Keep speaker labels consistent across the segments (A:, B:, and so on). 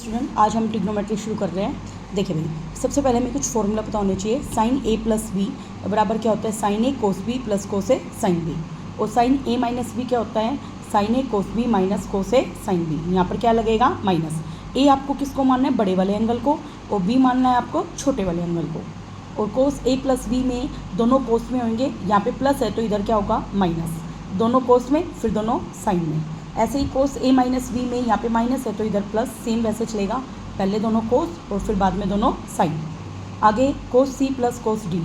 A: Student, आज हम trigonometry शुरू कर रहे हैं। देखिए भाई, सबसे पहले हमें कुछ फॉर्मूला पता होने चाहिए। साइन ए प्लस बी बराबर क्या होता है, साइन ए कोस बी प्लस कोस ए साइन बी। और साइन ए माइनस बी क्या होता है, साइन ए कोस बी माइनस कोस ए साइन बी। यहाँ पर क्या लगेगा, माइनस। ए आपको किसको मानना है, बड़े वाले एंगल को, और बी मानना है आपको छोटे वाले एंगल को। और कोस ए प्लस बी में दोनों कोस में होंगे, यहाँ पे प्लस है तो इधर क्या होगा, माइनस। दोनों कोस में फिर दोनों साइन में। ऐसे ही कोस ए माइनस बी में यहाँ पे माइनस है तो इधर प्लस, सेम वैसे चलेगा, पहले दोनों कोस और फिर बाद में दोनों साइन। आगे कोस सी प्लस कोस डी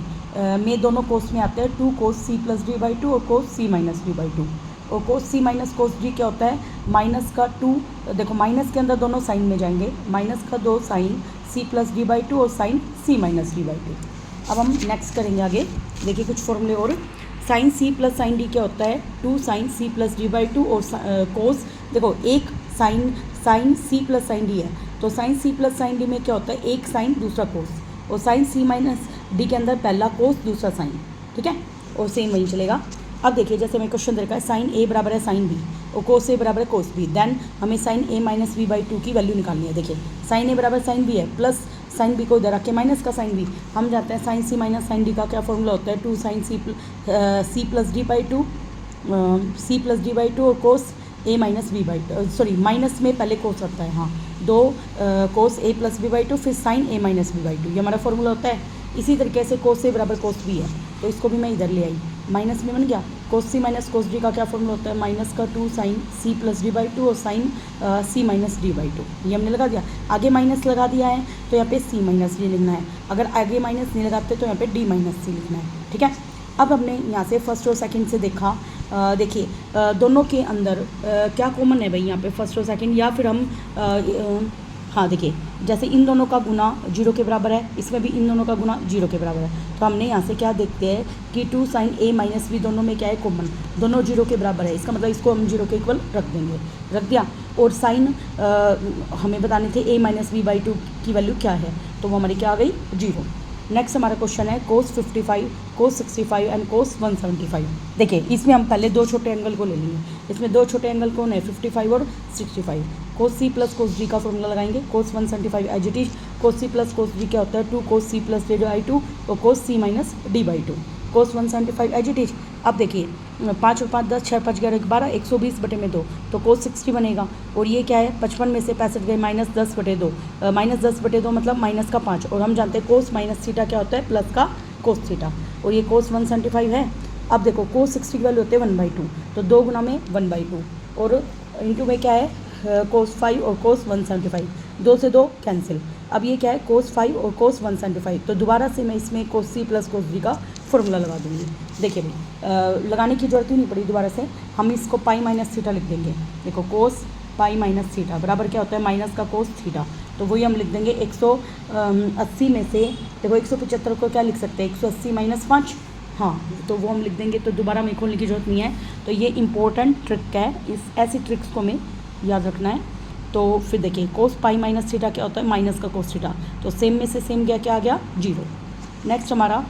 A: में दोनों कोस में आते हैं 2 cos C plus D by 2 और cos C minus D by 2। और cos C minus cos D क्या होता है, माइनस का 2, देखो माइनस के अंदर दोनों साइन में जाएंगे, माइनस का 2 sine C plus D by 2 और sine C minus D by 2। अब हम नेक्स्ट करेंगे आगे, देखिए कुछ फॉर्मूले और। Sine C plus sine D क्या होता है, 2 sine C plus D by 2 और कोस, देखो एक sine C plus sine D है तो sine C plus sine D में क्या होता है, एक साइन दूसरा कोस, और साइन सी माइनस डी के अंदर पहला कोस दूसरा साइन, ठीक है, और सेम वही चलेगा। अब देखिए जैसे मैं क्वेश्चन दे रखा है, साइन ए बराबर है साइन बी और कोस ए बराबर है कोस बी, देन हमें sine A minus B by 2 की वैल्यू निकालनी है। देखिए साइन ए बराबर साइन बी है, प्लस साइन बी को इधर रख के माइनस का साइन बी। हम जानते हैं sine C minus sine D का क्या फॉर्मूला होता है, 2 sine C plus D by 2 C plus D by 2 और cos A minus B by, sorry minus में पहले कोस आता है, हाँ, 2 cos A plus B by 2 फिर sine A minus B by 2, ये हमारा फॉर्मूला होता है। इसी तरीके से कोस ए बराबर कोस बी है तो इसको भी मैं इधर ले आई, माइनस में बन गया। कोस सी माइनस कोस डी का क्या फॉर्मूला होता है, माइनस का 2 sine C plus D by 2 और sine C minus D by 2, ये हमने लगा दिया। आगे माइनस लगा दिया है तो यहाँ पे सी माइनस डी लिखना है, अगर आगे माइनस नहीं लगाते तो यहाँ पे डी माइनस सी लिखना है, ठीक है। अब हमने यहाँ से फर्स्ट और सेकंड से देखा, देखिए दोनों के अंदर क्या कॉमन है भाई, यहाँ पे फर्स्ट और सेकंड, या फिर हम हाँ देखिए जैसे इन दोनों का गुना 0 के बराबर है, इसमें भी इन दोनों का गुना 0 के बराबर है, तो हमने यहाँ से क्या देखते हैं कि 2 साइन ए माइनस बी दोनों में क्या है, कॉमन, दोनों 0 के बराबर है, इसका मतलब इसको हम 0 के इक्वल रख देंगे, रख दिया। और साइन हमें बताने थे ए माइनस बी बाई 2 की वैल्यू क्या है, तो वो हमारी क्या आ गई, 0। नेक्स्ट हमारा क्वेश्चन है कोस 55, कोस 65 एंड कोस 175। देखिए इसमें हम पहले 2 छोटे एंगल को ले लेंगे, इसमें 2 छोटे एंगल कौन है, 55 और 65। Cos C plus cos D का फॉर्मूला लगाएंगे, cos 175 as it is. Cos C plus cos D क्या होता है, 2 cos C plus D by 2 और cos C minus D by 2। Cos 175 as it is. अब देखिए 5 और 5 10, 6 5 11 12, 120 बटे में 2 तो कोस 60 बनेगा। और ये क्या है, 55 में से 65 गए, माइनस 10 बटे 2, माइनस 10 बटे 2 मतलब माइनस का 5, और हम जानते हैं कोस माइनस थीटा क्या होता है, प्लस का कोस थीटा, और ये कोस 175 है। अब देखो कोस 60 की वैल्यू होते हैं 1/2, तो 2 गुना में 1/2, और इंटू में क्या है कोस 5 और कोस 175, 2 से 2 कैंसिल। अब ये क्या है, कोस 5 और कोस 175, तो दोबारा से मैं इसमें कोस सी प्लस कोस डी का फॉर्मूला लगा दूँगी। देखिए भाई लगाने की जरूरत ही नहीं पड़ी, दोबारा से हम इसको पाई माइनस थीटा लिख देंगे। देखो कोस पाई माइनस थीटा बराबर क्या होता है, माइनस का कोस थीटा, तो वही हम लिख देंगे 180 में से, देखो 175 को क्या लिख सकते हैं, 180 माइनस 5, हाँ, तो वो हम लिख देंगे, तो दोबारा में खोलने की जरूरत नहीं है। तो ये इंपॉर्टेंट ट्रिक है, इस ऐसी ट्रिक्स को हमें याद रखना है। तो फिर देखिए कोस पाई माइनस थीटा क्या होता है, माइनस का कोस थीटा, तो सेम में से सेम गया, क्या आ गया, 0। नेक्स्ट हमारा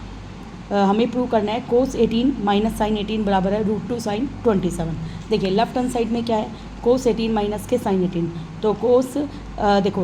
A: हमें प्रूव करना है कोस 18 माइनस साइन 18 बराबर है √2 साइन 27। देखिए लेफ्ट हैंड साइड में क्या है, कोस 18 माइनस के साइन 18, तो कोस देखो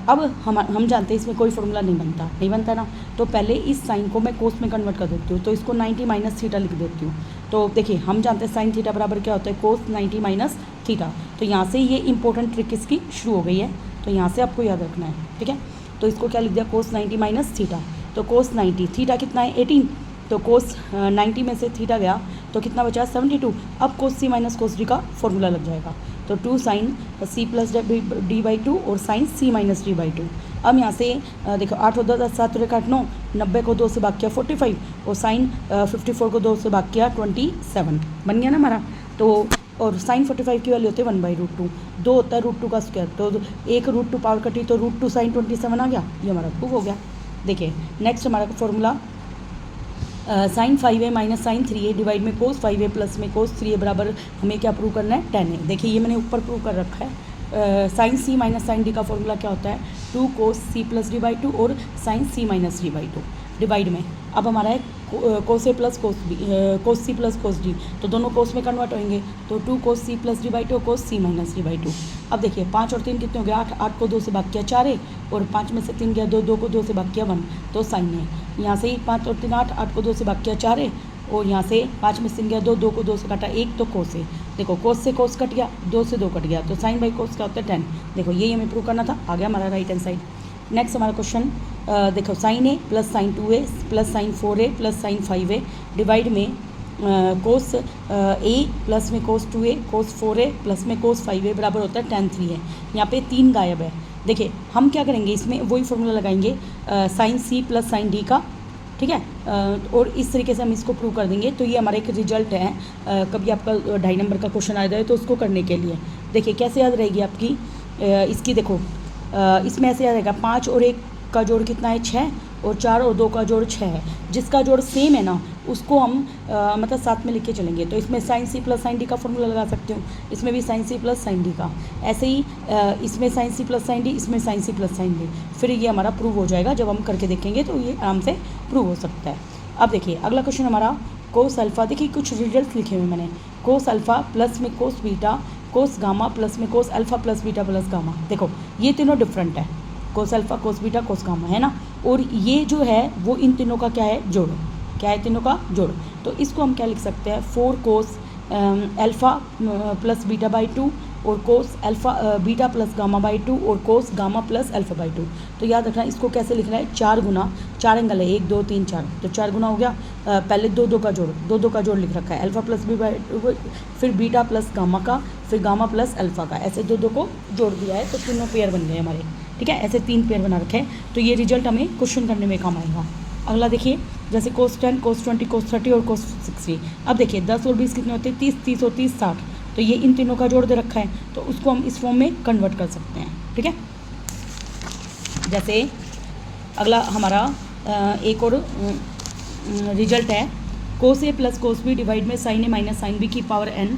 A: अब हम जानते हैं इसमें कोई फॉर्मूला नहीं बनता ना, तो पहले इस साइन को मैं कोस में कन्वर्ट कर देती हूँ, तो इसको 90 माइनस थीटा लिख देती हूँ। तो देखिए हम जानते हैं साइन थीटा बराबर क्या होता है, कोस 90 माइनस थीटा, तो यहाँ से ये इंपॉर्टेंट ट्रिक इसकी शुरू हो गई है, तो यहाँ से आपको याद रखना है, ठीक है। तो इसको क्या लिख दिया, कोस 90 माइनस थीटा, तो कोस 90, थीटा कितना है 18, तो कोस 90 में से थीटा गया तो कितना बचा, 72। अब cos C minus cos D का फॉर्मूला लग जाएगा, तो 2 sine C plus D by 2 और sine C minus D by 2। अब यहाँ से देखो 8 और 10 7 और 8 9, 90 को 2 से भाग किया 45, और साइन 54 को 2 से भाग किया 27, बन गया ना हमारा। तो और साइन 45 की वैल्यू होती है 1/√2, 2 होता है √2 का स्क्वायर, तो एक √2 पावर कटी तो √2 साइन 27 आ गया, ये हमारा प्रूफ हो गया। देखिए नेक्स्ट हमारा formula sine 5a minus sine 3a divide में कोस 5a प्लस में कोस 3a बराबर हमें क्या प्रूव करना है, 10a। देखिए ये मैंने ऊपर प्रूव कर रखा है। Sine C minus sine D का फॉर्मूला क्या होता है, 2 cos C plus D by 2 और sine C minus D by 2। Divide में अब हमारा है cos A plus cos B, cos C plus cos D, तो दोनों कोस में कन्वर्ट होंगे, तो 2 cos C plus D by two cos C minus D by two. अब देखिए 5 और 3 कितने हो गए 8, 8 को 2 से भाग किया 4 है, और 5 में से 3 गया 2, 2 को 2 से भाग किया 1, तो साइन है। यहाँ से ही 5 और 3 8, 8 को 2 से भाग किया 4 है, और यहाँ से 5 में से 3 गया 2, 2 को 2 से काटा 1, तो कोस है। देखो कोस से कोस कट गया, 2 से 2 कट गया, तो साइन बाई कोस क्या होता है 10। देखो यही हमें प्रूव करना था, आ गया हमारा राइट हैंड साइड। नेक्स्ट हमारा क्वेश्चन देखो sine A plus sine 2a plus sine 4a plus sine 5a divide में कोस ए प्लस में कोस 2a कोस 4a प्लस में कोस 5a बराबर होता है tan 3 है। यहाँ पे 3 गायब है। देखिए हम क्या करेंगे, इसमें वही फॉर्मूला लगाएंगे sine C plus sine D का, ठीक है, और इस तरीके से हम इसको प्रूव कर देंगे। तो ये हमारा एक रिजल्ट है, कभी आपका 2.5 नंबर का क्वेश्चन आ जाए तो उसको करने के लिए देखिए कैसे याद रहेगी आपकी इसकी। देखो इसमें ऐसे याद रहेगा 5 और 1 का जोड़ कितना है 6, और 4 और 2 का जोड़ 6 है। जिसका जोड़ सेम है ना उसको हम मतलब साथ में लिख के चलेंगे। तो इसमें sine C plus sine D का फॉर्मूला लगा सकते हो, इसमें भी sine C plus sine D का, ऐसे ही इसमें sine C plus sine D, इसमें sine C plus sine D. फिर ये हमारा प्रूव हो जाएगा, जब हम करके देखेंगे तो ये आराम से प्रूव हो सकता है। अब देखिए अगला क्वेश्चन हमारा कोस अल्फ़ा। देखिए कुछ रिजल्ट लिखे हुए मैंने, कोस अल्फ़ा प्लस में cos beta cos gamma plus में cos alpha plus beta plus gamma. देखो ये तीनों डिफरेंट है, cos alpha cos beta cos gamma, है ना, और ये जो है वो इन तीनों का क्या है जोड़, क्या है तीनों का जोड़। तो इसको हम क्या लिख सकते हैं 4 कोस अल्फ़ा प्लस बीटा बाई 2 और cos alpha beta plus gamma by 2 और कोस गामा प्लस अल्फ़ा बाई 2। तो याद रखना इसको कैसे लिखना है 4 गुना, 4 एंगल है 1 2 3 4, तो 4 गुना हो गया। पहले 2 2 का जोड़, 2 2 का जोड़ लिख रखा है अल्फ़ा प्लस बी बाई 2, फिर बीटा प्लस गामा का, फिर गामा प्लस अल्फ़ा का, ऐसे 2 2 को जोड़ दिया है, तो तीनों पेयर बन गए हमारे, ठीक है, ऐसे 3 पेयर बना रखे हैं। तो ये रिजल्ट हमें क्वेश्चन करने में काम आएगा। अगला देखिए जैसे कोस 10 कोस 20 कोस 30 और कोस 60। अब देखिए 10 और 20 कितने होते हैं 30, 30 और 30 60, तो ये इन तीनों का जोड़ दे रखा है, तो उसको हम इस फॉर्म में कन्वर्ट कर सकते हैं, ठीक है। जैसे अगला हमारा एक और रिजल्ट है cos A plus cos B divide में sine A minus sine B की पावर n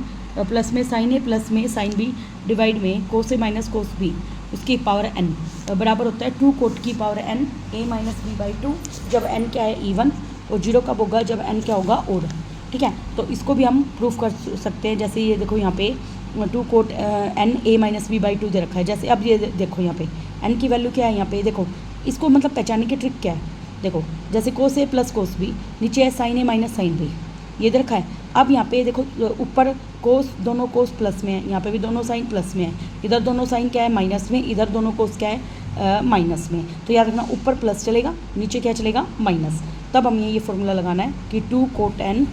A: प्लस में साइन ए प्लस में साइन बी डिवाइड में cos A minus cos B उसकी पावर n बराबर होता है 2 कोट की power n a minus B by 2, जब n क्या है इवन, और 0 कब होगा जब n क्या होगा ओड, ठीक है। तो इसको भी हम प्रूफ कर सकते हैं। जैसे ये देखो यहाँ पे 2 cot n a minus B by 2 दे रखा है। जैसे अब ये देखो यहाँ पे n की वैल्यू क्या है, यहाँ पे देखो इसको मतलब पहचानने की ट्रिक क्या है। देखो जैसे कोस ए प्लस कोस बी, नीचे है sine A minus sine B, ये दे रखा है। अब यहाँ पे देखो ऊपर कोस, दोनों कोस प्लस में है, यहाँ पे भी दोनों साइन प्लस में है, इधर दोनों साइन क्या है माइनस में, इधर दोनों कोस क्या है माइनस में। तो याद रखना ऊपर प्लस चलेगा, नीचे क्या चलेगा माइनस। तब हमें ये फॉर्मूला लगाना है कि 2 cot n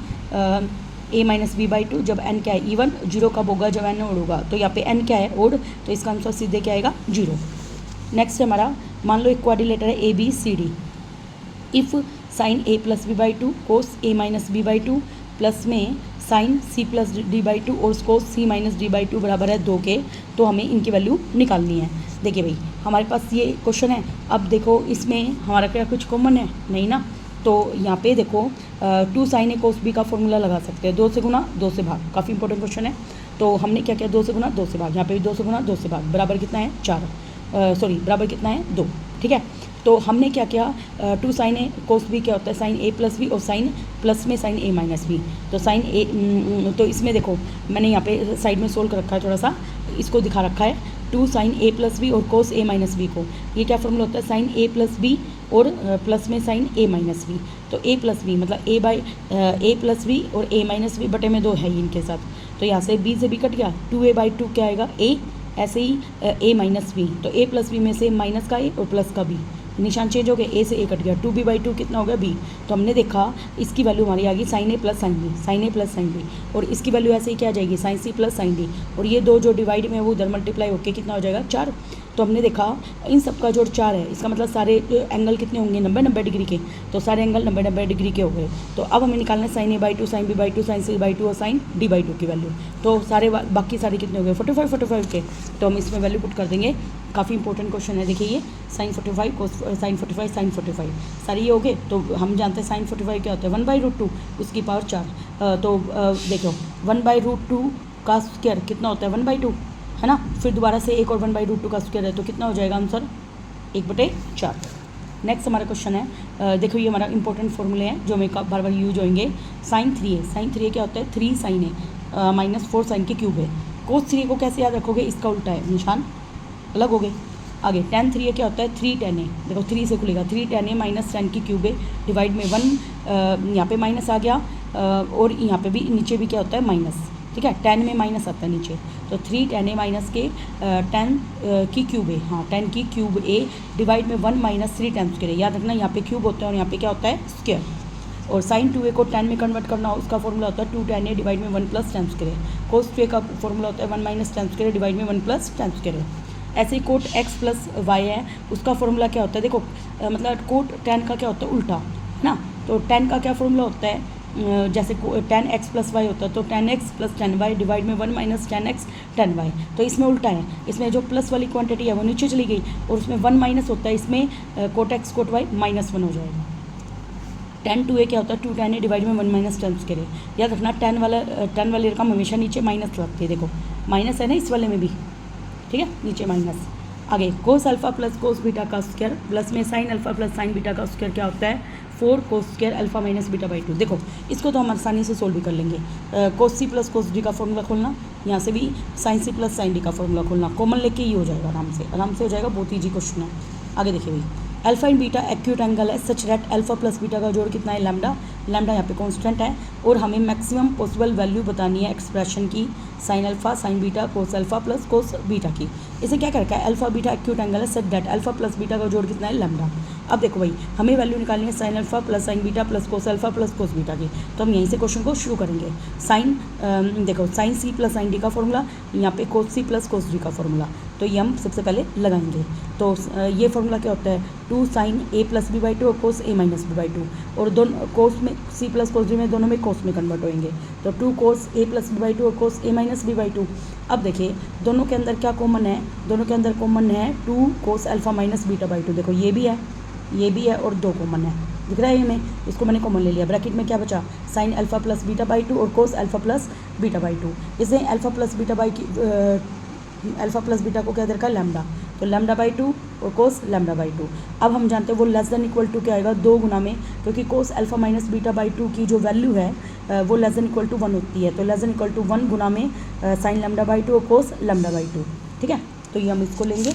A: a minus B by 2, जब n क्या है इवन, 0 कब होगा जब n ओड होगा। तो यहाँ पे n क्या है ओड, तो इसका आंसर सीधे क्या आएगा 0। नेक्स्ट हमारा मान लो एक क्वाड्रिलेटर है ABCD। If sine a plus B by 2 cos a minus B by 2 plus में sine c plus D by 2 और cos c minus D by 2 बराबर है 2 के, तो हमें इनकी वैल्यू निकालनी है। देखिए भाई हमारे पास ये क्वेश्चन है। अब देखो इसमें हमारा क्या कुछ कॉमन है नहीं ना, तो यहाँ पे देखो 2 साइन ए कोस बी का फॉर्मूला लगा सकते हैं, 2 से गुना 2 से भाग। काफ़ी इंपॉर्टेंट क्वेश्चन है। तो हमने क्या किया 2 से गुना 2 से भाग, यहाँ पे भी 2 से गुना 2 से भाग, बराबर कितना है 4, बराबर कितना है 2, ठीक है। तो हमने क्या किया 2 साइन ए कोस बी क्या होता है साइन ए प्लस बी, और साइन प्लस में साइन ए माइनस बी। तो साइन ए, तो इसमें देखो मैंने यहाँ पे साइड में सोल्व कर रखा है, थोड़ा सा इसको दिखा रखा है 2 साइन ए प्लस बी और कोस ए माइनस बी को। ये क्या फॉर्मूला होता है साइन ए प्लस बी और प्लस में साइन ए माइनस बी। तो ए प्लस बी मतलब ए प्लस बी और ए माइनस बी बटे में 2 है ही इनके साथ। तो यहाँ से बी से बी कट गया, 2a बाई 2 क्या आएगा ए, ऐसे ही ए माइनस बी, तो ए प्लस बी में से माइनस का ए और प्लस का बी, निशान चेंज हो गया, ए से ए कट गया, 2b बाई 2 कितना हो गया b। तो हमने देखा इसकी वैल्यू हमारी आ गई sine A plus sine B, sine A plus sine B, और इसकी वैल्यू ऐसे ही क्या आ जाएगी sine C plus sine D, और ये 2 जो डिवाइड में वो उधर मल्टीप्लाई होकर कितना हो जाएगा 4। तो हमने देखा इन सब का जोड़ 4 है, इसका मतलब सारे एंगल कितने होंगे 90 डिग्री के, तो सारे एंगल 90 डिग्री के हो गए। तो अब हमें निकालना है sine A by 2 sine B by 2 sine C by 2 और साइन डी बाई 2 की वैल्यू। तो सारे बाकी सारे कितने हो गए 45 के, तो हम इसमें वैल्यू पुट कर देंगे। काफ़ी इंपॉर्टेंट क्वेश्चन है, देखिए ये साइन 45 कोस साइन 45 साइन 45 सारे ये हो गए। तो हम जानते हैं साइन 45 क्या होता है 1/√2 उसकी पावर 4। तो देखो 1/√2 का स्क्वायर कितना होता है 1/2 है ना, फिर दोबारा से एक और 1/√2 का स्क्वायर है, तो कितना हो जाएगा आंसर 1/4। नेक्स्ट हमारा क्वेश्चन है, देखो ये हमारा इंपॉर्टेंट फॉर्मूले हैं जो हमें बार बार यूज होंगे। साइन 3a, साइन 3a क्या होता है 3 साइन ए माइनस 4 साइन के क्यूब है। कोस 3a को कैसे याद रखोगे, इसका उल्टा है, निशान अलग हो गए। आगे tan 3a क्या होता है 3 tan a, देखो 3 से खुलेगा 3 tan a माइनस tan की क्यूब है, डिवाइड में 1 यहाँ पे माइनस आ गया और यहाँ पे भी नीचे भी क्या होता है माइनस, ठीक है, tan में माइनस आता है नीचे, तो 3 tan a माइनस के tan की क्यूब है, हाँ tan की क्यूब a डिवाइड में 1 माइनस 3 tan स्क्वायर। याद रखना यहाँ पे क्यूब होता है और यहाँ पे क्या होता है स्क्वायर। और साइन 2a को tan में कन्वर्ट करना हो, उसका फॉर्मूला होता है 2 tan a डिवाइड में 1 प्लस tan स्क्वायर। कोस 2a का फॉर्मूला होता है 1 माइनस tan स्क्वायर डिवाइड में 1 प्लस tan स्क्वायर। ऐसे ही कोट x प्लस y है, उसका फॉर्मूला क्या होता है, देखो मतलब कोट tan का क्या होता है उल्टा, है ना, तो tan का क्या फॉर्मूला होता है, जैसे tan x प्लस वाई होता है तो tan x plus tan y divide में 1 minus tan x tan y, तो इसमें उल्टा है, इसमें जो प्लस वाली क्वांटिटी है वो नीचे चली गई और उसमें 1 माइनस होता है, इसमें कोट x कोट y -1 हो जाएगा। tan 2a क्या होता है 2 tan a डिवाइड में 1 माइनस tan स्क्वायर है। याद रखना tan वाली रकम हमेशा नीचे माइनस लगती है, देखो माइनस है ना इस वाले में भी, ठीक है, नीचे माइनस। आगे कोस अल्फा प्लस कोस बीटा का स्क्वायर प्लस में sine alpha plus sign beta का स्क्वायर क्या होता है 4 cos square alpha minus beta by 2। देखो इसको तो हम आसानी से सोल्व भी कर लेंगे। Cos C plus cos D का फॉर्मूला खोलना, यहाँ से भी sine C plus sine D का फॉर्मूला खोलना, कॉमन लेके ही हो जाएगा, आराम से हो जाएगा, बहुत ईजी क्वेश्चन है। आगे देखिए भाई, alpha and beta acute angle है such that alpha plus beta का जोड़ कितना है लैम्डा, लैम्डा यहाँ पे कांस्टेंट है और हमें मैक्सिमम पॉसिबल वैल्यू बतानी है एक्सप्रेशन की sine alpha sign beta cos alpha plus cos beta की। इसे क्या करता है अल्फा बीटा एक्यूट एंगल है such that alpha plus beta का जोड़ कितना है लैम्डा। अब देखो भाई हमें वैल्यू निकालनी है sign alpha plus sign beta plus cos alpha plus cos beta की, तो हम यहीं से क्वेश्चन को शुरू करेंगे। साइन देखो sine C plus sine D का फॉर्मूला, यहाँ पे cos C plus cos D का फॉर्मूला, तो ये हम सबसे पहले लगाएंगे। तो ये फॉर्मूला क्या होता है 2 sine A plus B by 2 और cos A minus B by 2, और दोनों कोस में सी प्लस कोस डी में दोनों में कोस में कन्वर्ट होंगे, तो 2 cos A plus B by 2 और cos A minus B by 2। अब देखिए दोनों के अंदर क्या कॉमन है, दोनों के अंदर कॉमन है 2 cos alpha minus beta by 2, देखो ये भी है और 2 कॉमन है, दिख रहा है हमें, इसको मैंने कॉमन ले लिया। ब्रैकेट में क्या बचा sign alpha plus beta by 2 और कोस अल्फा प्लस बीटा बाई 2। इसे अल्फा प्लस बीटा को क्या दे रखा है लैम्डा, तो लैम्डा बाई 2 और कोस लैम्डा बाई 2। अब हम जानते हैं वो लेस देन इक्वल टू क्या आएगा 2 गुना में, क्योंकि cos alpha minus beta by 2 की जो वैल्यू है वो लेस देन इक्वल टू 1 होती है, तो लेस देन इक्वल टू 1 गुना में साइन लैम्डा बाई 2 और कोस लैम्डा बाई 2, ठीक है, तो ये हम इसको लेंगे।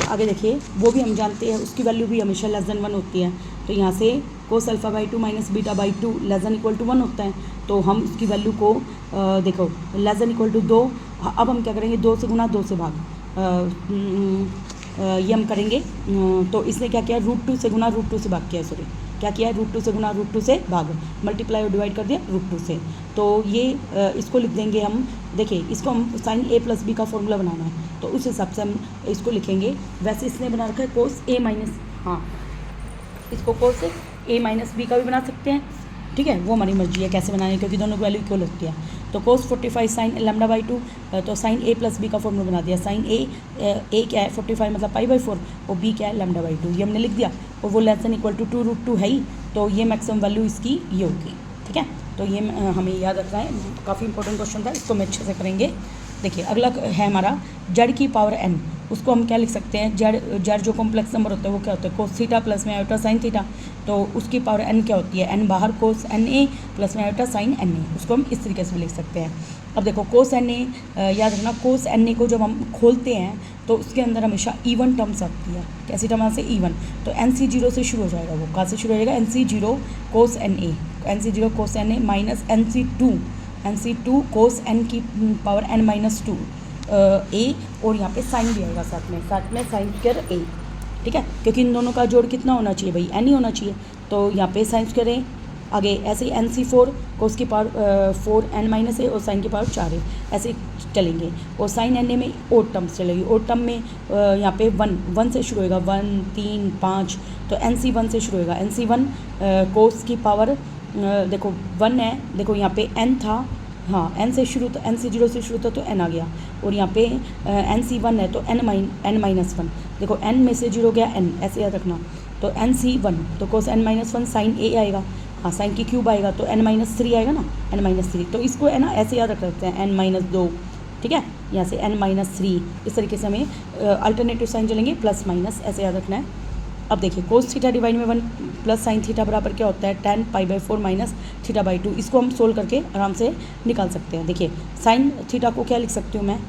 A: आगे देखिए वो भी हम जानते हैं उसकी वैल्यू भी हमेशा लेस देन 1 होती है, तो यहाँ से cos alpha by 2 minus beta by 2 less than equal to 1 होता है, तो हम इसकी वैल्यू को देखो लेस देन इक्वल टू 2। अब हम क्या करेंगे 2 से गुना 2 से भाग, ये हम करेंगे, तो इसने क्या किया √2 से गुना √2 से भाग किया, सॉरी क्या किया है √2 से गुना √2 से भाग, मल्टीप्लाई और डिवाइड कर दिया √2 से, तो ये इसको लिख देंगे हम। देखिए इसको हम साइन ए प्लस बी का फॉर्मूला बनाना है, तो उस हिसाब से हम इसको लिखेंगे। वैसे इसने बना रखा है कोस ए माइनस, हाँ इसको कोस ए माइनस बी का भी बना सकते हैं, ठीक है, वो हमारी मर्जी है कैसे बनाने, क्योंकि दोनों की वैल्यू इक्वल होती है। तो कोस 45 साइन लैम्डा बाई 2, तो साइन ए प्लस बी का फॉर्मूला बना दिया। साइन ए क्या है 45 मतलब पाई बाई 4 और बी क्या है लैम्डा बाई 2, ये हमने लिख दिया, और वो लेस देन इक्वल टू 2√2 है ही, तो ये मैक्सिमम वैल्यू इसकी ये होगी, ठीक है, तो ये हमें याद रखना है, काफ़ी इंपॉर्टेंट क्वेश्चन था, इसको हम अच्छे से करेंगे। देखिए अगला है हमारा जड़ की पावर n, उसको हम क्या लिख सकते हैं जड़ जो कॉम्प्लेक्स नंबर होता है वो क्या होता है कोस थीटा प्लस में आयोटा साइन थीटा, तो उसकी पावर n क्या होती है n बाहर कोस na प्लस में आयोटा साइन na, उसको हम इस तरीके से भी लिख सकते हैं। अब देखो कोस na, याद रखना कोस na को जब हम खोलते हैं तो उसके अंदर हमेशा इवन टर्म्स आती है, कैसी टर्म से इवन, तो NC0 से शुरू हो जाएगा, वो कहाँ से शुरू हो जाएगा NC0 कोस na माइनस NC2 कोस n की पावर n माइनस 2 a, और यहाँ पे साइन भी आएगा साथ में साइन स्क्वायर a, ठीक है, क्योंकि इन दोनों का जोड़ कितना होना चाहिए भाई n ही होना चाहिए, तो यहाँ पे साइन स्क्वायर a। आगे ऐसे ही NC4 कोस की पावर 4n माइनस a और साइन की पावर 4 a, ऐसे चलेंगे, और साइन na में ओड टर्म्स चलेगी, ओड टर्म में यहाँ पे 1 से शुरू होएगा 1 3 5, तो NC1 से शुरू होएगा, NC1 कोस की पावर देखो 1 है, देखो यहाँ पे n था, हाँ n से शुरू था, NC0 से शुरू था तो n आ गया, और यहाँ पे NC1 है तो n माइनस 1, देखो n में से 0 गया n, ऐसे याद रखना, तो NC1 तो कोस n माइनस 1 साइन a आएगा, हाँ साइन की क्यूब आएगा तो n माइनस 3 आएगा ना, n माइनस 3, तो इसको है ना ऐसे याद रख सकते हैं n माइनस 2, ठीक है, यहाँ से n माइनस 3, इस तरीके से हमें अल्टरनेटिव साइन चलेंगे प्लस माइनस, ऐसे याद रखना है। अब देखिए कोस थीटा डिवाइड में 1 प्लस साइन थीटा बराबर क्या होता है tan π/4 माइनस θ/2। इसको हम सोल्व करके आराम से निकाल सकते हैं। देखिए साइन थीटा को क्या लिख सकती हूँ मैं,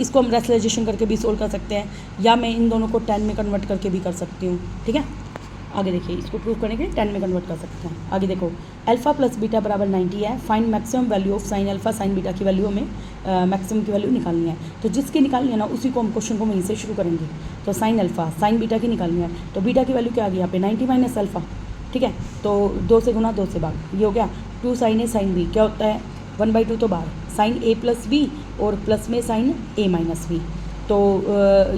A: इसको हम रेशनलाइजेशन करके भी सोल्व कर सकते हैं, या मैं इन दोनों को 10 में कन्वर्ट करके भी कर सकती हूँ। ठीक है, आगे देखिए इसको प्रूव करने के लिए 10 में कन्वर्ट कर सकते हैं। आगे देखो अल्फा प्लस बीटा बराबर 90 है। Find maximum value of sine alpha sign beta की वैल्यू हमें मैक्सिमम की वैल्यू निकालनी है। तो जिसकी निकालनी है ना उसी को हम क्वेश्चन को वहीं से शुरू करेंगे। तो साइन अल्फा साइन बीटा की निकालनी है, तो बीटा की वैल्यू क्या आ गई यहाँ पे 90 माइनस अल्फा। ठीक है, तो 2 से गुना 2 से भाग, ये हो गया 2 साइन ए साइन बी क्या होता है 1/2 तो बाहर साइन ए प्लस बी और प्लस में साइन ए माइनस बी। तो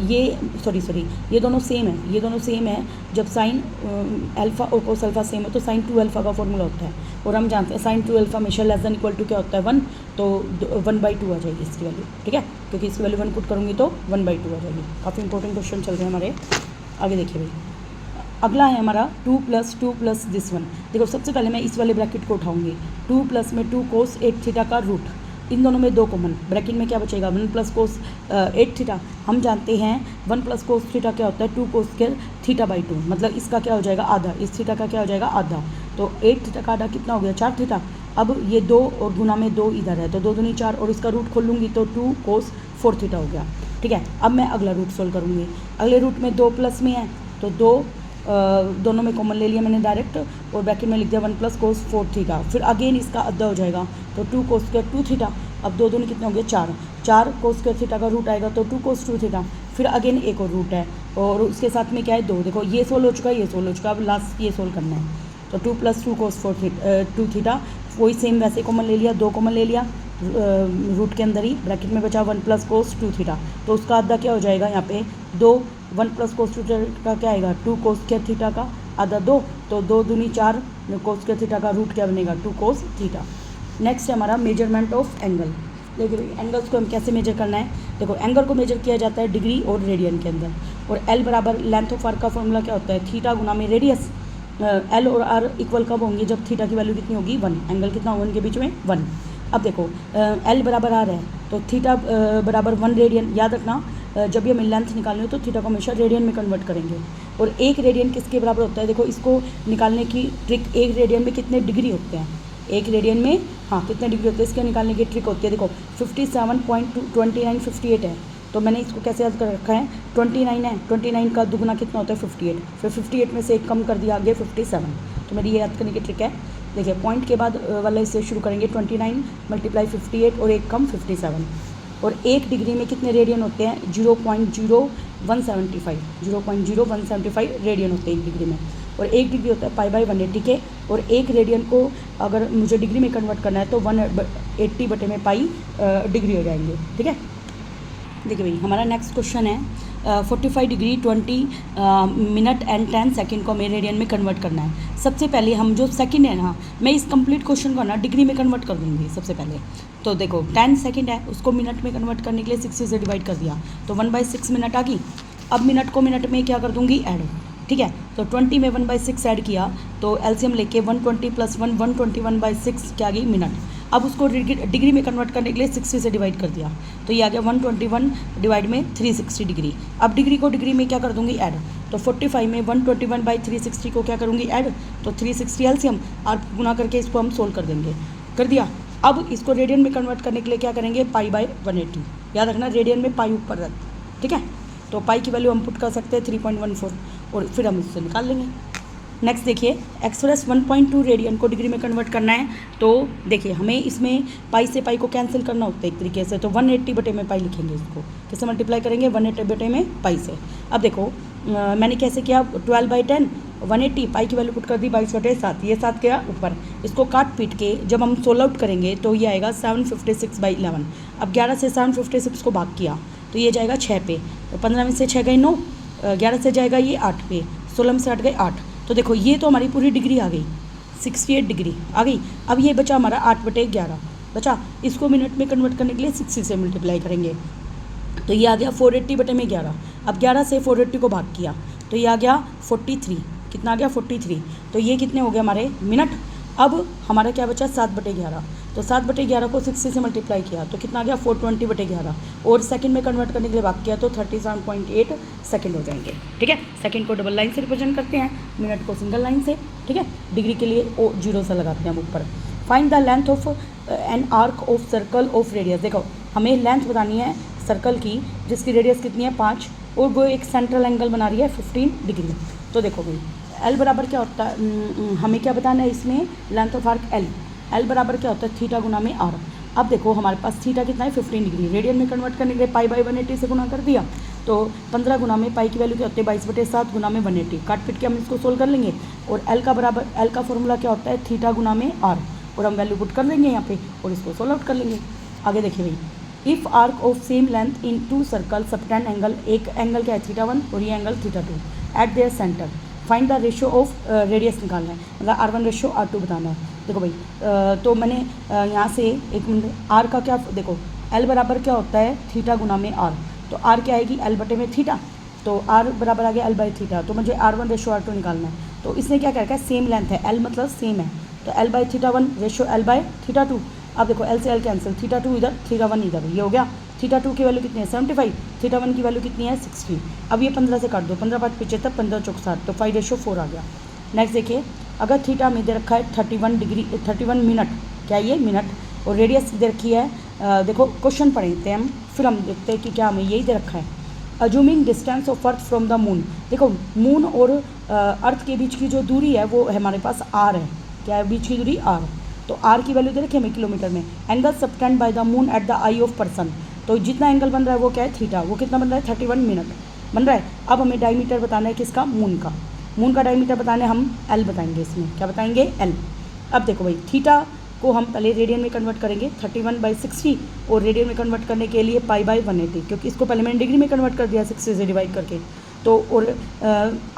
A: ये सॉरी ये दोनों सेम है, ये दोनों सेम है। जब साइन अल्फा और कोस अल्फा सेम है तो साइन 2 अल्फा का फॉर्मूला होता है, और हम जानते हैं साइन 2 अल्फा हमेशा लेस देन इक्वल टू क्या होता है 1, तो 1/2 आ जाएगी इसकी वैल्यू। ठीक है, क्योंकि इसकी वैल्यू 1 पुट करूँगी तो 1/2 आ जाएगी। काफ़ी इंपॉर्टेंट क्वेश्चन चल रहे हैं हमारे। आगे देखिए भाई, अगला है हमारा 2 प्लस दिस वन। देखो सबसे पहले मैं इस वाले ब्रैकेट को उठाऊंगी, 2 प्लस में 2 कोस 8 थीटा का रूट, इन दोनों में 2 कॉमन, ब्रैकेट में क्या बचेगा 1 प्लस कोस 8 थीटा। हम जानते हैं 1 प्लस कोस थीटा क्या होता है 2 कोस स्क्वायर θ/2, मतलब इसका क्या हो जाएगा आधा, इस थीटा का क्या हो जाएगा आधा। तो 8 थीटा का आधा कितना हो गया 4 थीटा। अब ये 2 और गुना में 2 इधर है तो 2 दूनी 4, और इसका रूट खोल लूँगी तो 2 कोस 4 थीटा हो गया। ठीक है, अब मैं अगला रूट सोल्व करूँगी। अगले रूट में 2 प्लस में है तो 2 दोनों में कॉमन ले लिया मैंने डायरेक्ट, और ब्रैकेट में लिख दिया 1 प्लस कोस 4 थीटा। फिर अगेन इसका आधा हो जाएगा तो 2 कोस स्क्वायर 2 थीटा। अब 2 दूनी कितने हो गए 4, 4 कोस स्क्वायर थीटा का रूट आएगा तो 2 कोस 2 थीटा। फिर अगेन एक और रूट है और उसके साथ में क्या है 2। देखो ये सोल्व हो चुका है, ये सोल्व हो चुका है, अब लास्ट ये सोल्व करना है। तो 2 प्लस 2 कोस 2 थीटा, वही सेम वैसे कॉमन ले लिया, 2 कॉमन ले लिया रूट के अंदर ही, ब्रैकेट में बचा 1 प्लस कोस 2 थीटा। तो उसका आधा क्या हो जाएगा यहाँ पे 2, 1 प्लस कोस 2 थीटा का क्या आएगा 2 कोस स्क्वायर थीटा का आधा 2, तो 2 दूनी 4 कोस स्क्वायर थीटा का रूट क्या बनेगा 2 कोस थीटा। नेक्स्ट है हमारा मेजरमेंट ऑफ एंगल। देखिए एंगल्स को हम कैसे मेजर करना है, देखो एंगल को मेजर किया जाता है डिग्री और रेडियन के अंदर, और एल बराबर लेंथ ऑफ आर्क का फॉर्मूला क्या होता है थीटा गुना में रेडियस। एल और आर इक्वल कब होंगे जब थीटा की वैल्यू कितनी होगी 1, एंगल कितना होगा उनके बीच में 1। अब देखो एल बराबर आर है तो थीटा बराबर 1 रेडियन। याद रखना जब भी हमें लेंथ निकालनी हो तो थीटा को हमेशा रेडियन में कन्वर्ट करेंगे, और 1 रेडियन किसके बराबर होता है, देखो इसको निकालने की ट्रिक, 1 रेडियन में कितने डिग्री होते हैं, 1 रेडियन में हाँ कितने डिग्री होते हैं इसके निकालने की ट्रिक होती है। देखो 57.2958 है, तो मैंने इसको कैसे याद कर रखा है 29 है, 29 का दुगुना कितना होता है 58, फिर 58 में से 1 कम कर दिया आगे 57, तो मेरी ये याद करने की ट्रिक है। देखिए पॉइंट के बाद वाला इससे शुरू करेंगे 29 मल्टीप्लाई 58 और 1 कम 57, और 1 डिग्री में कितने रेडियन होते हैं 0.0175 रेडियन होते हैं 1 डिग्री में, और 1 डिग्री होता है π/180। ठीक है, और 1 रेडियन को अगर मुझे डिग्री में कन्वर्ट करना है तो 180 बटे में पाई डिग्री हो जाएंगे। ठीक है, देखिए भाई हमारा नेक्स्ट क्वेश्चन है 45 डिग्री 20 मिनट एंड 10 सेकंड को हमें रेडियन में कन्वर्ट करना है। सबसे पहले हम जो सेकंड है ना, मैं इस कंप्लीट क्वेश्चन को ना डिग्री में कन्वर्ट कर दूँगी सबसे पहले। तो देखो 10 सेकंड है, उसको मिनट में कन्वर्ट करने के लिए 60 से डिवाइड कर दिया तो 1/6 मिनट आ गई। अब मिनट को मिनट में क्या कर दूँगी ऐड। ठीक है, तो 20 में 1/6 ऐड किया तो एलसीएम लेके 120 + 1 121/6 क्या आ गई मिनट। अब उसको डिग्री में कन्वर्ट करने के लिए 60 से डिवाइड कर दिया तो ये आ गया 121 डिवाइड में 360 डिग्री। अब डिग्री को डिग्री में क्या कर दूंगी ऐड, तो 45 में 121/360 को क्या करूँगी ऐड, तो 360 एलसीएम और गुना करके इसको हम सोल्व कर देंगे, कर दिया। अब इसको रेडियन में कन्वर्ट करने के लिए क्या करेंगे π/180, याद रखना रेडियन में पाई ऊपर रख। ठीक है, तो पाई की वैल्यू हम पुट कर सकते हैं 3.14 और फिर हम इससे निकाल लेंगे। नेक्स्ट देखिए एक्सप्रेस 1.2 रेडियन को डिग्री में कन्वर्ट करना है, तो देखिए हमें इसमें पाई से पाई को कैंसिल करना होता है एक तरीके से, तो 180 बटे में पाई लिखेंगे, इसको कैसे मल्टीप्लाई करेंगे 180 बटे में पाई से। अब देखो मैंने कैसे किया 12/10 180 पाई की वैल्यू पुट कर दी 22/7, ये 7 गया ऊपर, इसको काट पीट के जब हम सोल्व आउट करेंगे तो ये आएगा 756/11। अब 11 से 756 को भाग किया तो ये जाएगा 6 पे, तो 15 में से 6 गए 9, 11 से जाएगा ये 8 पे, 16 में से 8 गए 8, तो देखो ये तो हमारी पूरी डिग्री आ गई 68 डिग्री आ गई। अब ये बचा हमारा 8/11 बचा, इसको मिनट में कन्वर्ट करने के लिए 60 से मल्टीप्लाई करेंगे तो ये आ गया 480 बटे में 11। अब 11 से 480 को भाग किया तो ये आ गया 43, कितना आ गया 43, तो ये कितने हो गए हमारे मिनट। अब हमारा क्या बचा 7/11, तो 7/11 को 60 से मल्टीप्लाई किया तो कितना आ गया 420/11, और सेकंड में कन्वर्ट करने के लिए बाकी किया तो 37.8 सेकंड हो जाएंगे। ठीक है, सेकंड को डबल लाइन से रिप्रेजेंट करते हैं, मिनट को सिंगल लाइन से। ठीक है, डिग्री के लिए ओ 0 से लगाते हैं हम ऊपर। Find the length of an arc of circle of radius. देखो हमें लेंथ बतानी है सर्कल की जिसकी रेडियस कितनी है 5, और वो एक सेंट्रल एंगल बना रही है 15 डिग्री। तो देखो भाई एल बराबर क्या होता है, हमें क्या बताना है इसमें लेंथ ऑफ आर्क एल बराबर क्या होता है थीटा गुना में आर। अब देखो हमारे पास थीटा कितना है 15 डिग्री, रेडियन में कन्वर्ट करने के लिए π/180 से गुना कर दिया तो 15 गुना में पाई की वैल्यू क्या होती है 22/7 गुना में 180, काट पिट के हम इसको सोल्व कर लेंगे। और एल का फॉर्मूला क्या होता है थीटा गुना में आर, और हम वैल्यू पुट कर देंगे यहाँ पे और इसको सोल्व आउट कर लेंगे। आगे देखिए भाई, if arc of same length in 2 circle subtend angle, एक एंगल क्या है θ1 और ये angle θ2 at their centre, find the ratio of radius निकालना है, मतलब R1:R2 बताना है। देखो भाई तो मैंने यहाँ से एक मिनट, आर का क्या देखो एल बराबर क्या होता है थीटा गुना में आर, तो आर क्या आएगी एल बटे में थीटा, तो आर बराबर आ गया L/θ, तो मुझे R1:R2 निकालना है। तो इसने क्या कर रखा है सेम लेंथ है, एल मतलब सेम है, तो L/θ1 रेशियो L/θ2। अब देखो एल से एल कैंसिल, θ2 इधर θ1 इधर, ये हो गया। θ2 की वैल्यू कितनी है 75, θ1 की वैल्यू कितनी है 60। अब ये 15 से काट दो, 15×5 75, 15×4 तो 5:4 आ गया। नेक्स्ट देखिए, अगर थीटा में दे रखा है 31 डिग्री 31 मिनट, क्या ये मिनट, और रेडियस दे रखी है देखो क्वेश्चन पढ़ते हैं हम, फिर हम देखते हैं कि क्या हमें यही दे रखा है। Assuming distance of earth from the moon, देखो मून और अर्थ के बीच की जो दूरी है वो हमारे पास आर है, क्या है बीच की दूरी आर, तो आर की वैल्यू दे रखी है हमें किलोमीटर में। Angle subtend by the moon at the I of person, तो जितना एंगल बन रहा है वो क्या है थीटा, वो कितना बन रहा है 31 मिनट बन रहा है। अब हमें डायमीटर बताना है किसका, मून का डायमीटर बताना है, हम एल बताएंगे इसमें, क्या बताएंगे एल। अब देखो भाई थीटा को हम पहले रेडियन में कन्वर्ट करेंगे 31/60, और रेडियन में कन्वर्ट करने के लिए π/180, क्योंकि इसको पहले मैंने डिग्री में कन्वर्ट कर दिया 60 से डिवाइड करके। तो और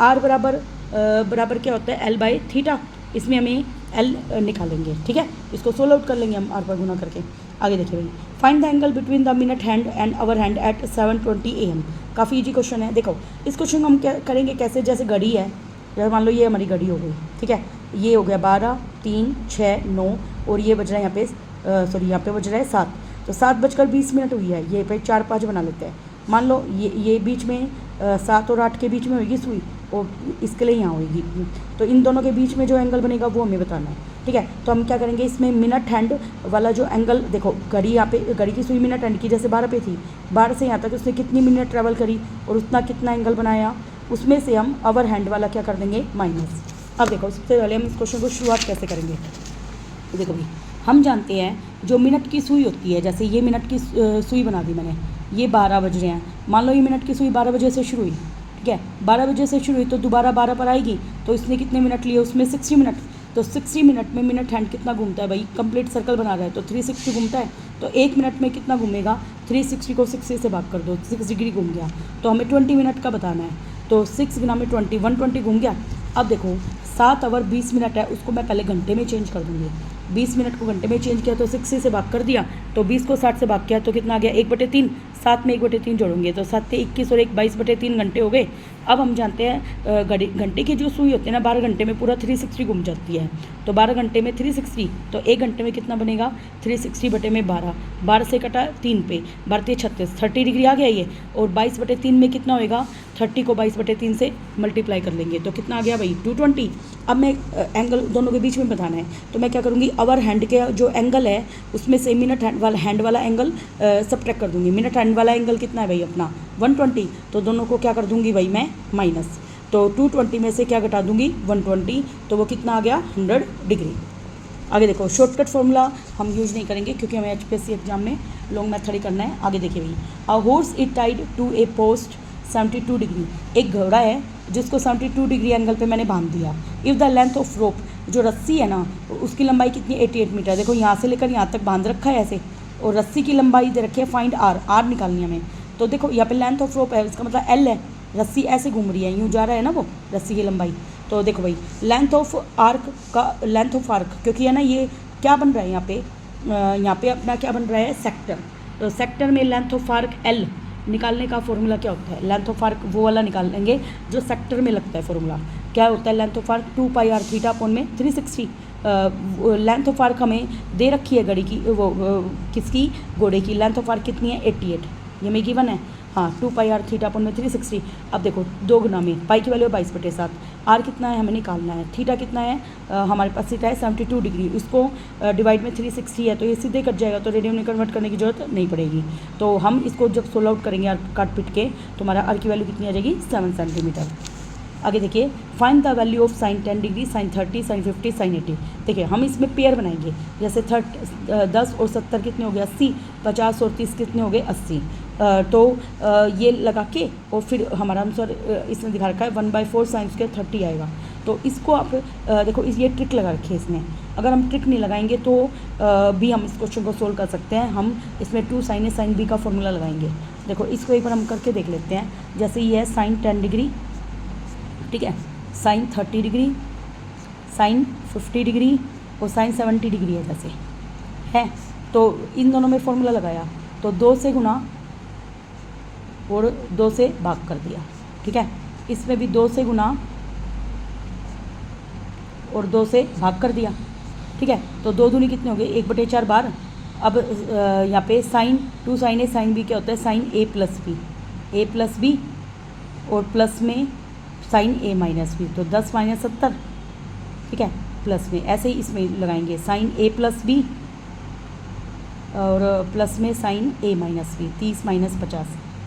A: आर बराबर क्या होता है L/θ, इसमें हमें एल निकालेंगे। ठीक है, इसको सोल्व आउट कर लेंगे हम आर पर गुना करके। आगे देखिए भाई, find the angle between the minute hand and hour hand at 7:20 AM। काफ़ी इजी क्वेश्चन है। देखो इस क्वेश्चन को हम क्या करेंगे, कैसे, जैसे घड़ी है, जैसे मान लो ये हमारी घड़ी हो गई, ठीक है, ये हो गया 12, 3, 6, 9, और ये बज रहा है यहाँ पे सॉरी यहाँ पे बज रहा है 7, तो 7:20 हुई है, ये पे 4-5 बना लेते हैं। मान लो ये बीच में 7 और 8 के बीच में होगी सुई, और इसके लिए यहाँ होगी, तो इन दोनों के बीच में जो एंगल बनेगा वो हमें बताना है। ठीक है, तो हम क्या करेंगे, इसमें मिनट हैंड वाला जो एंगल, देखो घड़ी यहाँ पे, घड़ी की सुई मिनट हैंड की जैसे 12 पे थी, 12 से यहाँ तक उसने कितनी मिनट ट्रैवल करी और उतना कितना एंगल बनाया, उसमें से हम आवर हैंड वाला क्या कर देंगे माइनस। अब देखो सबसे पहले हम इस क्वेश्चन को शुरुआत कैसे करेंगे। देखो भाई हम जानते हैं जो मिनट की सुई होती है, जैसे ये मिनट की सुई बना दी मैंने, ये 12 बज रहे हैं, मान लो ये मिनट की सुई 12 बजे से शुरू हुई, ठीक है, 12 बजे से शुरू हुई तो दोबारा 12 पर आएगी, तो इसने कितने मिनट लिए, उसमें 60 मिनट, तो 60 मिनट में मिनट हैंड कितना घूमता है भाई, कंप्लीट सर्कल बना रहा है तो 360 घूमता है, तो 1 मिनट में कितना घूमेगा, 360 को 60 से भाग कर दो, 6 डिग्री घूम गया, तो हमें 20 मिनट का बताना है, तो 6 गुना में 20, 120 घूम गया। अब देखो 7 आवर 20 मिनट है, उसको मैं पहले घंटे में चेंज कर दूँगी, 20 मिनट को घंटे में चेंज किया तो 60 से भाग कर दिया, तो 20 को 60 से भाग किया तो कितना आ गया 1/3, 7 में 1/3 जोड़ेंगे तो 7 से 21 और 1 22/3 घंटे हो गए। अब हम जानते हैं घंटे की जो सुई होती है ना 12 घंटे में पूरा 360 घूम जाती है, तो 12 घंटे में 360, तो 1 घंटे में कितना बनेगा 360/12, 12 से कटा 3 पे, 12 36, 30 डिग्री आ गया ये, और 22/3 में कितना होएगा, 30 को 22/3 से मल्टीप्लाई कर लेंगे तो कितना आ गया भाई 220। अब मैं एंगल दोनों के बीच में बताना है, तो मैं क्या करूँगी, आवर हैंड के जो एंगल है उसमें से मिनट हैंड वाला एंगल सब्ट्रैक्ट कर दूँगी। मिनट हैंड वाला एंगल कितना है भाई अपना 120, तो दोनों को क्या कर दूँगी भाई मैं माइनस, तो 220 में से क्या घटा दूँगी 120, तो वो कितना आ गया 100 डिग्री। आगे देखो शॉर्टकट फॉर्मूला हम यूज़ नहीं करेंगे क्योंकि हमें HPSC एग्जाम में लॉन्ग मेथड ही करना है। आगे देखिए भाई, a horse is tied to a post 72 degree, एक घोड़ा है जिसको 72 डिग्री एंगल पे मैंने बांध दिया। If the length of rope, जो रस्सी है ना उसकी लंबाई कितनी 88 मीटर, देखो यहाँ से लेकर यहाँ तक बांध रखा है ऐसे, और रस्सी की लंबाई दे रखी है, फाइंड आर निकालनी है हमें। तो देखो यहाँ पे लेंथ ऑफ रोप है, इसका मतलब L है, रस्सी ऐसे घूम रही है, यूँ जा रहा है ना वो रस्सी की लंबाई, तो देखो भाई लेंथ ऑफ आर्क क्योंकि है ना ये क्या बन रहा है यहाँ पे अपना क्या बन रहा है सेक्टर, तो सेक्टर में लेंथ ऑफ आर्क L निकालने का फॉर्मूला क्या होता है, लेंथ ऑफ आर्क वो वाला निकालेंगे जो सेक्टर में लगता है फॉर्मूला, क्या होता है length of arc 2πr theta upon में 360, लेंथ ऑफ आर्क हमें दे रखी है घड़ी की, वो किसकी, घोड़े की लेंथ ऑफ आर्क कितनी है 88, ये में गिवन है। हाँ 2 पाई आर थीटा अपन में 360। अब देखो 2 गुना में पाई की वैल्यू 22/7, आर कितना है हमें निकालना है, थीटा कितना है हमारे पास थीटा है 72 डिग्री, उसको डिवाइड में 360 है तो ये सीधे कट जाएगा, तो रेडियन में कन्वर्ट करने की जरूरत नहीं पड़ेगी। तो हम इसको जब सोल्व आउट करेंगे आर काट पिट के तो हमारा आर की वैल्यू कितनी आ जाएगी 7 सेंटीमीटर। आगे देखिए find the value of sine 10 degree, sine 30, sine 50, sine 80। देखिए हम इसमें पेयर बनाएंगे, जैसे 10 और 70 कितने हो गए 80, 50 और 30 कितने हो गए 80। तो ये लगा के और फिर हमारा आंसर इसने दिखा रखा है 1/4 साइन स्क्वायर 30 आएगा। तो इसको आप देखो ये ट्रिक लगा रखी है इसने, अगर हम ट्रिक नहीं लगाएंगे तो भी हम इस क्वेश्चन को सोल्व कर सकते हैं। हम इसमें 2 साइन ए साइन बी का फॉर्मूला लगाएंगे। देखो इसको एक बार हम करके देख लेते हैं। जैसे ये है साइन 10 डिग्री, ठीक है, साइन 30 डिग्री, साइन 50 डिग्री और साइन 70 डिग्री है जैसे है, तो इन दोनों में फॉर्मूला लगाया तो 2 से गुना और 2 से भाग कर दिया, ठीक है। इसमें भी 2 से गुना और 2 से भाग कर दिया, ठीक है। तो 2 दूनी कितने हो गए 1/4 बार। अब यहाँ पे साइन 2 साइन ए साइन बी क्या होता है साइन ए प्लस बी और प्लस में साइन ए माइनस बी, तो 10 - 70, ठीक है, प्लस में ऐसे ही इसमें लगाएंगे साइन ए प्लस बी और प्लस में साइन ए माइनस बी, 30 - 50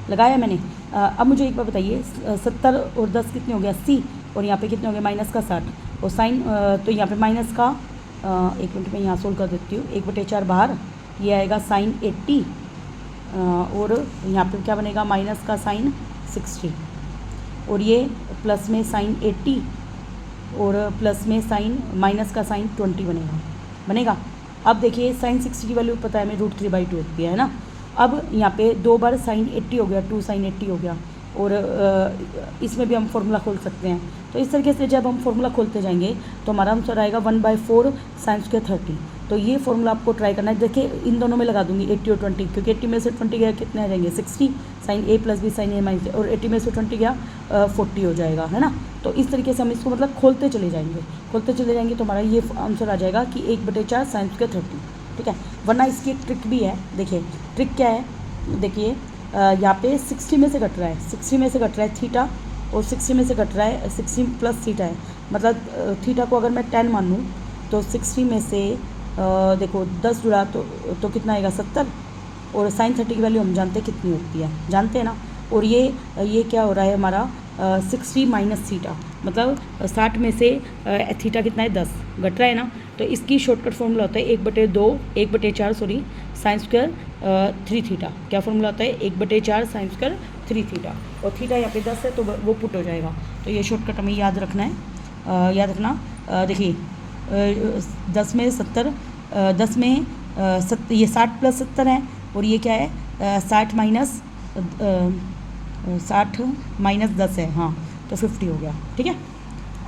A: लगाया मैंने। अब मुझे एक बार बताइए 70 और 10 कितने हो गए 80 और यहाँ पे कितने हो गए माइनस का 60 और साइन तो यहाँ पे माइनस का 1 मिनट में यहाँ सोल्व कर देती हूँ, 1/4 बाहर, ये आएगा साइन 80 और यहाँ पे क्या बनेगा माइनस का साइन 60 और ये प्लस में साइन 80 और प्लस में साइन माइनस का साइन 20 बनेगा। अब देखिए साइन 60 की वैल्यू पता है हमें √3/2 होती है ना। अब यहाँ पे 2 बार साइन 80 हो गया, 2 साइन 80 हो गया और इसमें भी हम फॉर्मूला खोल सकते हैं। तो इस तरीके से जब हम फॉर्मूला खोलते जाएंगे तो हमारा आंसर आएगा 1/4 साइन स्क्वायर 30। तो ये फॉर्मूला आपको ट्राई करना है। देखिए इन दोनों में लगा दूंगी 80 और 20, क्योंकि 80 में से 20 गया कितने आ जाएंगे 60, sign A plus B sine A minus, और 80 में से 20 गया 40 हो जाएगा, है ना। तो इस तरीके से हम इसको मतलब खोलते चले जाएंगे तो हमारा ये आंसर आ जाएगा कि 1/4 साइन स्क्वायर 30, ठीक है। वरना इसकी एक ट्रिक भी है, देखिए ट्रिक क्या है, देखिए यहाँ पे 60 में से घट रहा है थीटा और 60 में से घट रहा है 60 प्लस थीटा है, मतलब थीटा को अगर मैं 10 मान लूँ तो 60 में से देखो 10 जुड़ा तो कितना आएगा 70 और साइन 30 की वैल्यू हम जानते हैं कितनी होती है, जानते हैं ना। और ये क्या हो रहा है हमारा 60 माइनस थीटा, मतलब 60 में से थीटा कितना है 10 घट रहा है ना। तो इसकी शॉर्टकट फॉर्मूला होता है 1/4 साइन स्क्वायर 3 थीटा। क्या फॉर्मूला होता है 1/4 साइन स्क्वायर 3 थीटा, और थीटा यहाँ पे 10 है तो वो पुट हो जाएगा। तो ये शॉर्टकट हमें याद रखना है, याद रखना। देखिए 10 में 70, 10 में ये 60 प्लस 70 है और ये क्या है 60 माइनस 10 है, हाँ तो 50 हो गया, ठीक है।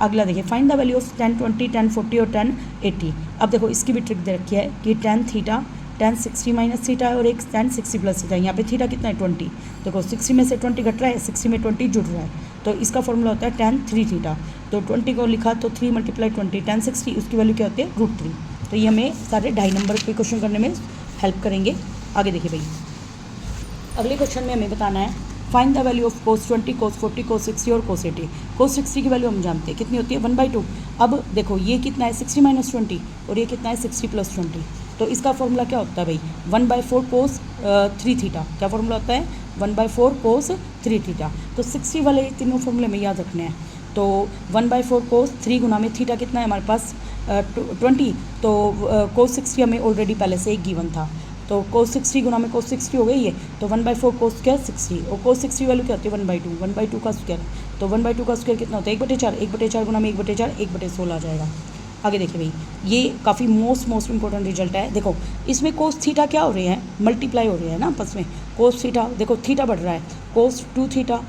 A: अगला देखिए फाइंड द वैल्यू ऑफ 10 20 10 40 और 10 80। अब देखो इसकी भी ट्रिक दे रखी है कि 10 थीटा 10 60 माइनस थीटा है और एक 10 60 प्लस थीटा। यहाँ पे थीटा कितना है 20, देखो 60 में से 20 घट रहा है, 60 में 20 जुड़ रहा है, तो इसका फॉर्मूला होता है 10 3 थीटा। तो 20 को लिखा तो 3 × 20 10 60, उसकी वैल्यू क्या होती है √3। तो ये हमें सारे 2.5 नंबर पे क्वेश्चन करने में हेल्प करेंगे। आगे देखिए भाई, अगले क्वेश्चन में हमें बताना है find the value of cos 20 cos 40 cos 60 और cos 80। cos 60 की वैल्यू हम जानते हैं कितनी होती है 1/2। अब देखो ये कितना है 60 माइनस 20 और ये कितना है 60 प्लस 20। तो इसका फॉर्मूला क्या होता है भाई 1/4 cos 3 थीटा। क्या फॉर्मूला होता है 1/4 cos 3 थीटा। तो 60 वाले तीनों फॉर्मूले में याद रखने हैं। तो 1/4 cos 3 गुना में थीटा कितना है हमारे पास 20, तो cos 60 हमें ऑलरेडी पहले से एक गिवन था, तो cos 60 गुना में cos 60 हो गई है, तो 1/4 cos स्क्वायर 60 और cos 60 वैल्यू क्या होती है 1/2 का स्क्वायर। तो 1/2 का स्क्वायर कितना होता है 1/4 गुना में 1/4 1/16 आ जाएगा। आगे देखिए भाई, ये काफ़ी मोस्ट इंपॉर्टेंट रिजल्ट है। देखो इसमें cos थीटा क्या हो रहे हैं मल्टीप्लाई हो रहे हैं ना आपस में। cos थीटा देखो थीटा बढ़ रहा है, cos 2 theta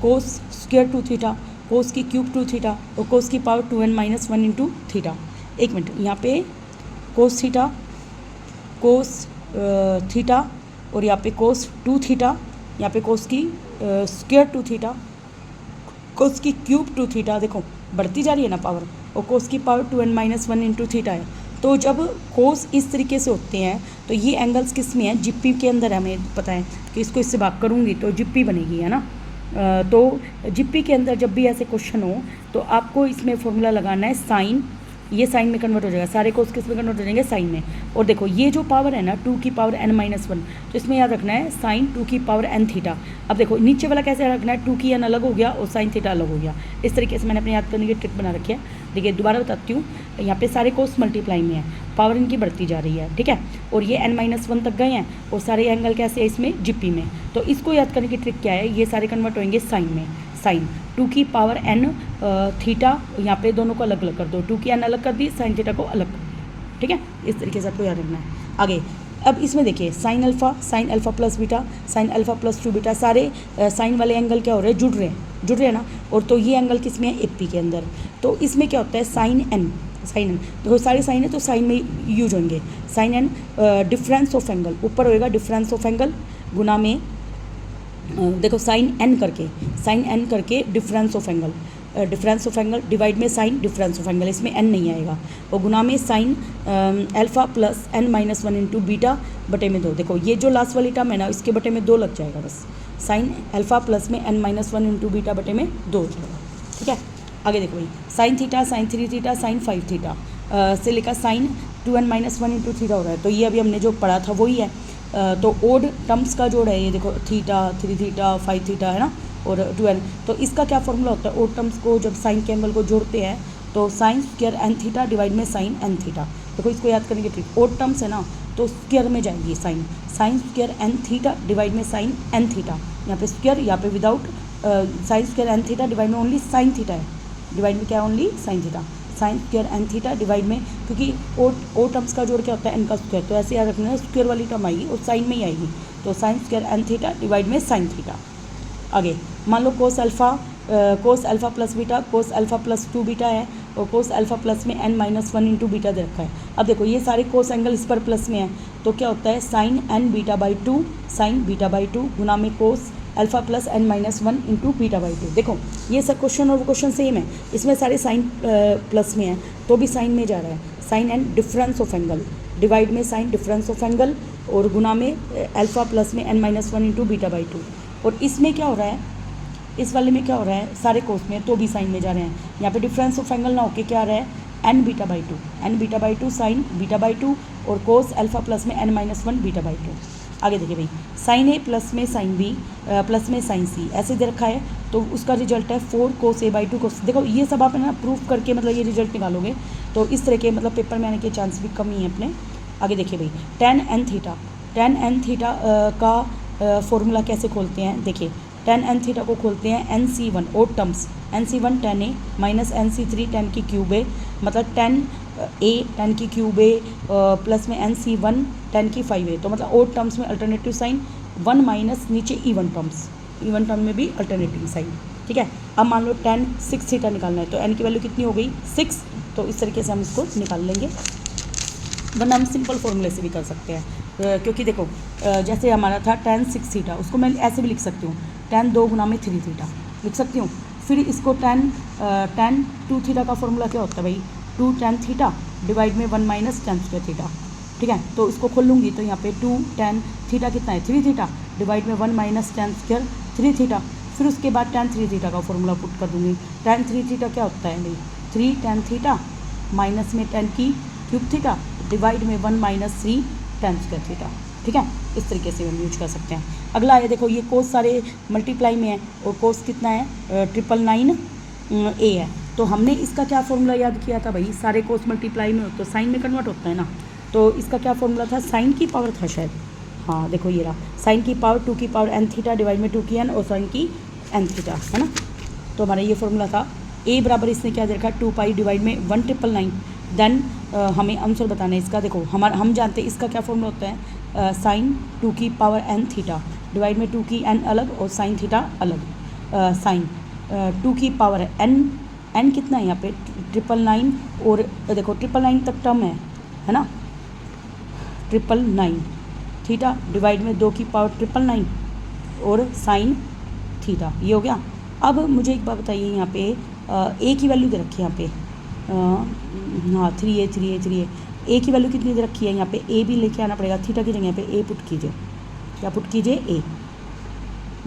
A: cos square 2 theta cos की क्यूब 2 थीटा और cos की पावर 2n - 1 इंटू थीटा। एक मिनट, यहाँ पे cos थीटा cos थीटा और यहाँ पे cos 2 थीटा, यहाँ पे cos की स्क्वायर 2 थीटा cos की क्यूब 2 थीटा। देखो बढ़ती जा रही है ना पावर, और कोस की पावर 2n-1 इंटू थीटा है। तो जब कोस इस तरीके से होते हैं तो ये एंगल्स किस में है, जिप्पी के अंदर है। हमें पता है कि इसको इससे भाग करूँगी तो जिप्पी बनेगी, है ना। तो जिप्पी के अंदर जब भी ऐसे क्वेश्चन हो तो आपको इसमें फॉर्मूला लगाना है साइन, ये साइन में कन्वर्ट हो जाएगा, सारे कोस किस में कन्वर्ट हो जाएंगे, साइन में। और देखो ये जो पावर है ना 2 की पावर n-1, तो इसमें याद रखना है साइन 2 की पावर n थीटा। अब देखो नीचे वाला कैसे रखना है, 2 की n अलग हो गया और साइन थीटा अलग हो गया। इस तरीके से मैंने अपने याद करने की ट्रिक बना रखी है। देखिए दोबारा बताती हूँ, यहाँ पे सारे कोस मल्टीप्लाई में है, पावर इनकी बढ़ती जा रही है, ठीक है। और ये n-1 तक गए हैं और सारे एंगल कैसे है इसमें, जिप्पी में। तो इसको याद करने की ट्रिक क्या है, ये सारे कन्वर्ट होंगे साइन में। साइन 2 की पावर n थीटा, यहाँ पे दोनों को अलग अलग कर दो, 2 की n अलग कर दी, साइन थीटा को अलग कर दिया, ठीक है। इस तरीके से आपको याद रखना है। आगे अब इसमें देखिए sign alpha plus beta, sign alpha plus 2 beta, सारे साइन वाले एंगल क्या हो रहे हैं, जुड़ रहे हैं ना। और तो ये एंगल किस में है, एपी के अंदर। तो इसमें क्या होता है साइन एन देखो सारे साइन है तो साइन में यूज होंगे। Sine n difference of angle, ऊपर होएगा डिफरेंस ऑफ एंगल गुना में देखो साइन एन करके डिफरेंस ऑफ एंगल डिवाइड में साइन डिफरेंस ऑफ एंगल, इसमें एन नहीं आएगा। और गुना में sine alpha plus n-1 into beta बटे में 2। देखो ये जो लास्ट वाली टर्म है ना, इसके बटे में 2 लग जाएगा बस। साइन अल्फा प्लस में n-1 इंटू बीटा बटे में 2 हो जाएगा, ठीक है। आगे देखो भाई sine theta, sine 3 theta, sine 5 theta से लेकर साइन 2n-1 इंटू थीटा हो रहा है। तो ये अभी हमने जो पढ़ा था वही है। तो ओड टर्म्स का जोड़ है ये, देखो थीटा, 3 थीटा, 5 थीटा, है ना, और 2n। तो इसका क्या फॉर्मूला होता है, ओड टर्म्स को जब साइन के एंगल को जोड़ते हैं तो sine square n theta divide में साइन n थीटा। देखो इसको याद करने की ट्रिक, ओड टर्म्स है ना तो स्क्वायर में जाएगी, sign square n theta divide में साइन n थीटा। यहाँ पे स्क्वायर, यहाँ पे without sign square n theta divide में ओनली साइन थीटा है, डिवाइड में क्या है, only sign theta. Sign square n theta divide में, क्योंकि ओ टर्म्स का जोड़ क्या होता है, n का स्क्वायर, तो ऐसे याद रखना है स्क्वायर वाली टर्म आएगी और साइन में ही आएगी। तो sine square n theta divide में साइन थीटा। आगे मान लो cos alpha plus beta, cos alpha plus 2 beta है और कोस अल्फा प्लस में n-1 इंटू बीटा दे रखा है। अब देखो ये सारे कोस एंगल इस पर प्लस में है तो क्या होता है sine n beta by 2 sine beta by 2 गुना में cos alpha plus n-1 into beta by 2। देखो ये सब क्वेश्चन और वो क्वेश्चन सेम है, इसमें सारे साइन प्लस में है तो भी साइन में जा रहा है। Sine n difference of angle divide में साइन डिफरेंस ऑफ एंगल और गुना में अल्फा प्लस में n-1 इंटू बीटा बाई 2। और इसमें क्या हो रहा है, इस वाले में क्या हो रहा है, सारे कोस में तो भी साइन में जा रहे हैं। यहाँ पे डिफरेंस ऑफ एंगल ना होके क्या आ रहा है, n beta by 2 sine beta by 2 और कोस अल्फा प्लस में n-1 बीटा बाई 2। आगे देखिए भाई साइन ए प्लस में साइन बी प्लस में साइन सी ऐसे दे रखा है तो उसका रिजल्ट है 4 कोस ए बाई 2 कोस। देखो ये सब आप है ना प्रूफ करके मतलब ये रिजल्ट निकालोगे तो इस तरह के मतलब पेपर में आने के चांस भी कम ही है अपने। आगे देखिए भाई टेन एन थीटा का फॉर्मूला कैसे खोलते हैं, देखिए टेन एन थीटा को खोलते हैं NC1 odd terms, NC1 tan A minus NC3 tan की क्यूब ए, मतलब टेन ए टेन की क्यूब ए प्लस में NC1 टेन की 5a। तो मतलब ओड टर्म्स में अल्टरनेटिव साइन 1 माइनस नीचे इवन टर्म में भी अल्टरनेटिव साइन, ठीक है। अब मान लो टेन 6 थीटा निकालना है तो n की वैल्यू कितनी हो गई 6, तो इस तरीके से हम इसको निकाल लेंगे। वरना हम सिंपल फॉर्मूले से भी कर सकते हैं क्योंकि देखो जैसे हमारा था टेन 6 थीटा, उसको मैं ऐसे भी लिख सकती हूँ टेन 2 गुना में 3 थीटा लिख सकती हूँ। फिर इसको टेन 2 थीटा का फॉर्मूला क्या होता है भाई 2 टेन थीटा डिवाइड में 1 माइनस टेन स्क्वायर थीटा, ठीक है। तो इसको खोल लूँगी तो यहाँ पे 2 टेन थीटा कितना है 3 थीटा डिवाइड में 1 माइनस टेन स्क्वायर 3 थीटा। फिर उसके बाद टेन 3 थीटा का फॉर्मूला पुट कर दूँगी। टेन 3 थीटा क्या होता है भाई 3 टेन थीटा माइनस में टेन की क्यूब थीटा डिवाइड में 1 माइनस 3 टेन स्क्वायर थीटा, ठीक है। इस तरीके से हम यूज कर सकते हैं। अगला है देखो ये कोस सारे मल्टीप्लाई में है और कोस कितना है 999 ए है। तो हमने इसका क्या फॉर्मूला याद किया था भाई, सारे कोस मल्टीप्लाई में हो तो साइन में कन्वर्ट होता है ना, तो इसका क्या फॉर्मूला था साइन की पावर था शायद, हाँ देखो ये रहा साइन की पावर 2 की पावर n थीटा डिवाइड में 2 की n और साइन की n थीटा, है ना। तो हमारा ये फॉर्मूला था a बराबर इसने क्या दे रखा 2 पाई डिवाइड में 1999। देन हमें आंसर बताना है इसका। देखो हम जानते हैं इसका क्या फॉर्मूला होता है साइन 2 की पावर n थीटा डिवाइड में 2 की n अलग और साइन थीटा अलग। साइन 2 की पावर n कितना है यहाँ पे 999 और देखो 999 तक टर्म है ना 999 थीटा डिवाइड में 2 की पावर 999 और साइन थीटा, ये हो गया। अब मुझे एक बात बताइए यहाँ पे a की वैल्यू दे रखी है यहाँ पे हाँ 3a 3a 3a, ए की वैल्यू कितनी दे रखी है यहाँ पे, ए भी लेके आना पड़ेगा, थीटा की जगह यहाँ पे ए पुट कीजिए, क्या पुट कीजिए ए,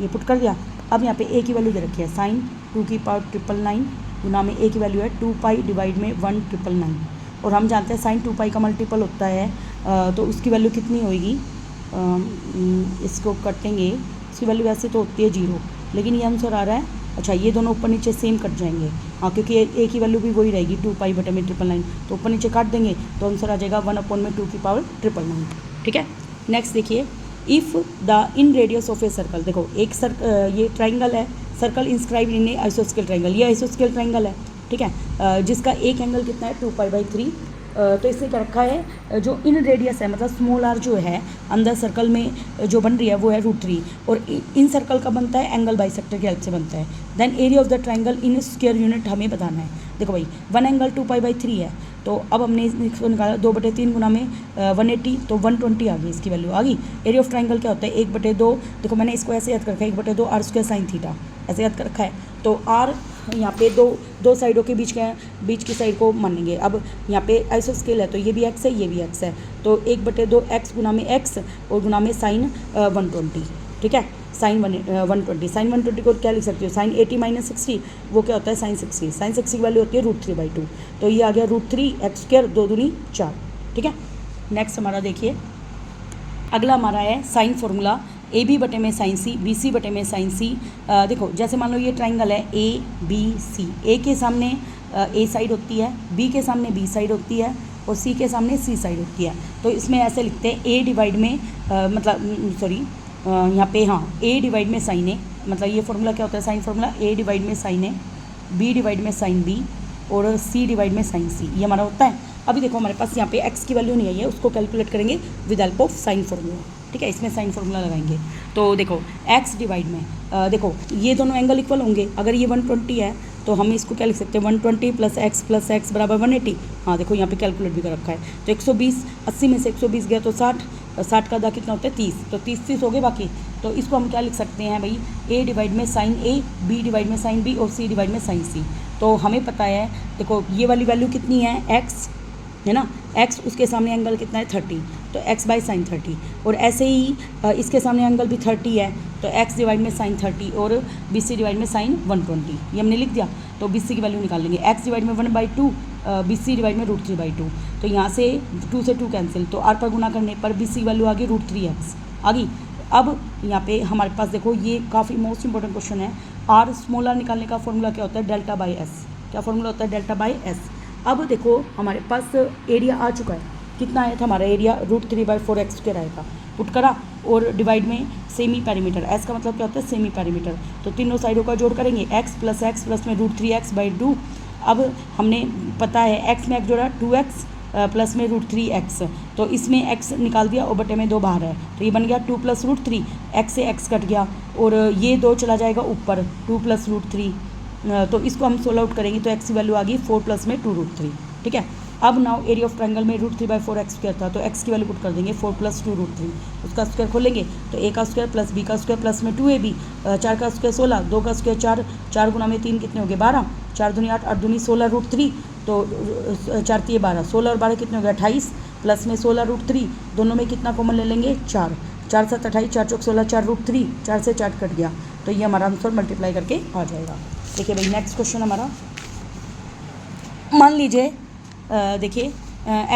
A: ये पुट कर दिया। अब यहाँ पे ए की वैल्यू दे रखी है साइन 2/999 गुना में ए की वैल्यू है 2 पाई डिवाइड में 1/999, और हम जानते हैं साइन 2 पाई का मल्टीपल होता है, तो उसकी वैल्यू कितनी होगी, इसको कटेंगे, इसकी वैल्यू वैसे तो होती है 0, लेकिन ये आंसर आ रहा है, अच्छा ये दोनों ऊपर नीचे सेम कट जाएंगे, हाँ क्योंकि ए की वैल्यू भी वही रहेगी 2 पाई बटे में 999, तो ऊपर नीचे काट देंगे तो आंसर आ जाएगा 1/2 ठीक है। नेक्स्ट देखिए, if the in radius of a circle, देखो एक ये ट्राइंगल है, सर्कल इंस्क्राइब इन ए आइसोस्केल ट्राइंगल, ये आइसोस्केल ट्राइंगल है, ठीक है, जिसका एक एंगल कितना है 2π/3, तो इससे क्या रखा है, जो इन रेडियस है मतलब स्मॉल आर जो है अंदर सर्कल में जो बन रही है वो है √3, और इन सर्कल का बनता है एंगल बाइसेक्टर की हेल्प से बनता है। Then area of the triangle in square unit हमें बताना है। देखो भाई वन एंगल 2π/3 है, तो अब हमने इसको निकाला 2/3 गुना में 180, तो 120 आ गई, इसकी वैल्यू आ गई। एरिया ऑफ ट्राइंगल क्या होता है 1/2, देखो मैंने इसको ऐसे याद कर रखा है 1/2 r² sin थीटा, ऐसे याद कर रखा है, तो r यहाँ पे दो साइडों के बीच की साइड को मानेंगे। अब यहाँ पे आइसोस्केल है तो ये भी x है ये भी x है, तो 1/2 x गुना में x और गुना में साइन 120, ठीक है, साइन 120, साइन 120 को क्या लिख सकते हो, साइन 80 - 60 वो क्या होता है साइन 60, साइन 60 की वैल्यू होती है √3/2, तो ये आ गया √3 x², 2 दूनी 4, ठीक है। नेक्स्ट हमारा देखिए, अगला हमारा है साइन फार्मूला ए बी बटे में साइन सी, बी सी बटे में साइन सी। देखो जैसे मान लो ये ट्राइंगल है ए बी सी, ए के सामने ए साइड होती है, बी के सामने बी साइड होती है, और सी के सामने सी साइड होती है, तो इसमें ऐसे लिखते हैं ए डिवाइड में यहाँ पे हाँ ए डिवाइड में साइन ए, मतलब ये फार्मूला क्या होता है साइन फार्मूला, ए डिवाइड में साइन ए, बी डिवाइड में साइन बी, और सी डिवाइड में साइन सी, ये हमारा होता है। अभी देखो हमारे पास यहाँ पे एक्स की वैल्यू नहीं आई है, उसको कैलकुलेट करेंगे with help of sine formula, ठीक है, इसमें साइन फार्मूला लगाएंगे। तो देखो एक्स डिवाइड में देखो ये दोनों एंगल इक्वल होंगे, अगर ये 120 है तो हम इसको क्या लिख सकते हैं 120 + x बराबर 180, हाँ देखो यहाँ पे कैलकुलेट भी कर रखा है, तो 120, 80 में से 120 गया तो 60, 60 का आधा कितना होता है 30, तो 30 हो गए बाकी, तो इसको हम क्या लिख सकते हैं भाई, ए डिवाइड में साइन ए, बी डिवाइड में साइन बी, और सी डिवाइड में साइन सी। तो हमें पता है देखो ये वाली वैल्यू कितनी है x है ना, x उसके सामने एंगल कितना है 30, तो x/sin 30, और ऐसे ही इसके सामने एंगल भी 30 है, तो x डिवाइड में sin 30 और BC डिवाइड में sin 120, ये हमने लिख दिया। तो BC की वैल्यू निकाल लेंगे, x डिवाइड में 1/2, BC डिवाइड में √3/2, तो यहाँ से 2 से 2 कैंसिल, तो r पर गुना करने पर BC की वैल्यू आ गई √3x आ गई। अब यहाँ पे हमारे पास देखो ये काफ़ी मोस्ट इंपॉर्टेंट क्वेश्चन है, r स्मॉल r निकालने का फॉर्मूला क्या होता है डेल्टा/s, क्या फॉर्मूला होता है डेल्टा/s। अब देखो हमारे पास एरिया आ चुका है, कितना आया था हमारा एरिया √3/4 x² आएगा, पुट करा, और डिवाइड में सेमी पैरीमीटर, एस का मतलब क्या होता है सेमी पैरीमीटर, तो तीनों साइडों का जोड़ करेंगे x प्लस में √3x/2। अब हमने पता है x में x जोड़ा 2x प्लस में √3x, तो इसमें x निकाल दिया और बटे में 2 बाहर है, तो ये बन गया 2 + √3, x से x कट गया, और ये 2 चला जाएगा ऊपर 2 + √3, तो इसको हम सोल्व आउट करेंगे तो x की वैल्यू आ गई 4 + में 2√3, ठीक है। अब नाउ एरिया ऑफ ट्रायंगल में √3/4 x² था, तो x की वैल्यू पुट कर देंगे 4 + 2√3, उसका स्क्वायर खोलेंगे तो a का स्क्वायर प्लस b का स्क्वायर प्लस में 2ab, 4 का स्क्वायर 16, 2 का स्क्वायर 4, 4 गुना में 3 कितने हो गए 12, 4 दूनी 8, 8 दूनी 16 √3, तो 4 3 12, 16 और 12 कितने हो गए 28, प्लस में 16 √3, दोनों में कितना कॉमन ले लेंगे 4, 4 7 28, 4 चौक 16, 4 √3, 4 से 4 कट गया, तो ये हमारा आंसर मल्टीप्लाई करके आ जाएगा। देखिए भाई नेक्स्ट क्वेश्चन हमारा, मान लीजिए देखिए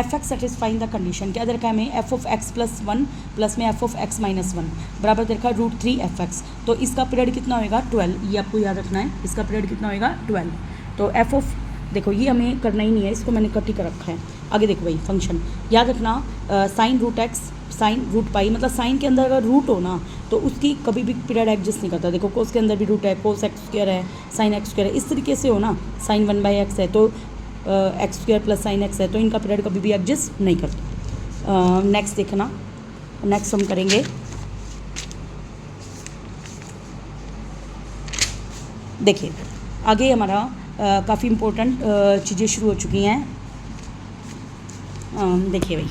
A: f(x) सेटिस्फाइंग द कंडीशन, क्या दे रखा है हमें f(x + 1) प्लस में f(x - 1) बराबर दे रखा है √3f(x), तो इसका पीरियड कितना होएगा 12, ये आपको याद रखना है, इसका पीरियड कितना होएगा 12, तो देखो ये हमें करना ही नहीं है, इसको मैंने कट ही कर रखा है। आगे देखो भाई फंक्शन याद रखना, साइन √x साइन √π, मतलब साइन के अंदर अगर रूट हो ना तो उसकी कभी भी पीरियड एडजस्ट नहीं करता, देखो कोस के अंदर भी रूट है, कोस x² है, साइन x² है, इस तरीके से हो ना, साइन 1/x है तो x² प्लस साइन x है, तो इनका पीरियड कभी भी एडजस्ट नहीं करता। नेक्स्ट देखना, नेक्स्ट हम करेंगे देखिए आगे हमारा काफ़ी इम्पोर्टेंट चीज़ें शुरू हो चुकी हैं। देखिए भाई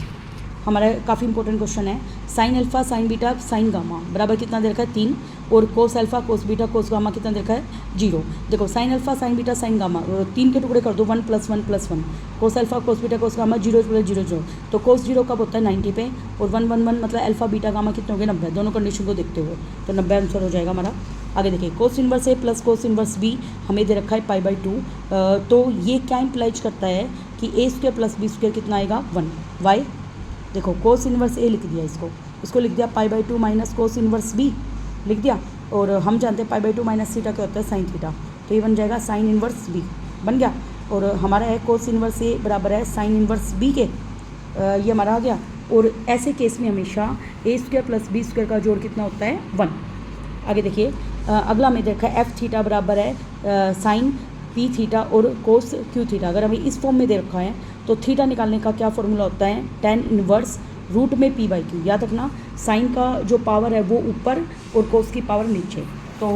A: हमारा काफ़ी इंपॉर्टेंट क्वेश्चन है, sine alpha sign beta sine gamma बराबर कितना दे रखा है 3, और cos alpha cos beta cos gamma कितना दे रखा है 0। देखो sine alpha sign beta sine gamma 3 के टुकड़े कर दो 1 + 1 + 1, cos alpha cos beta cos gamma 0 + 0 0, तो कोस 0 कब होता है 90 पे, और 1 1 1 मतलब अल्फा बीटा गामा कितने हो गए 90, दोनों कंडीशन को देखते हुए तो 90 आंसर हो जाएगा हमारा। आगे देखिए कोस इनवर्स ए प्लस कोस इनवर्स बी हमें दे रखा है π/2, तो ये क्या इम्प्लाइज करता है कि a² + b² कितना आएगा 1। वाई देखो कोस इनवर्स ए लिख दिया, इसको लिख दिया π/2 माइनस कोस इनवर्स बी लिख दिया, और हम जानते हैं π/2 माइनस थीटा क्या होता है साइन थीटा, तो ये बन जाएगा साइन इनवर्स बी बन गया, और हमारा है कोस इनवर्स ए बराबर है साइन इनवर्स बी के, ये हमारा आ गया। और ऐसे केस में हमेशा a² + b² का जोड़ कितना होता है 1। आगे देखिए अगला हमें देखा है एफ थीटा बराबर है साइन पी थीटा और कोस क्यू थीटा, अगर हमें इस फॉर्म में दे रखा है तो थीटा निकालने का क्या फॉर्मूला होता है tan इनवर्स रूट में p/q। याद रखना साइन का जो पावर है वो ऊपर और कोस की पावर नीचे, तो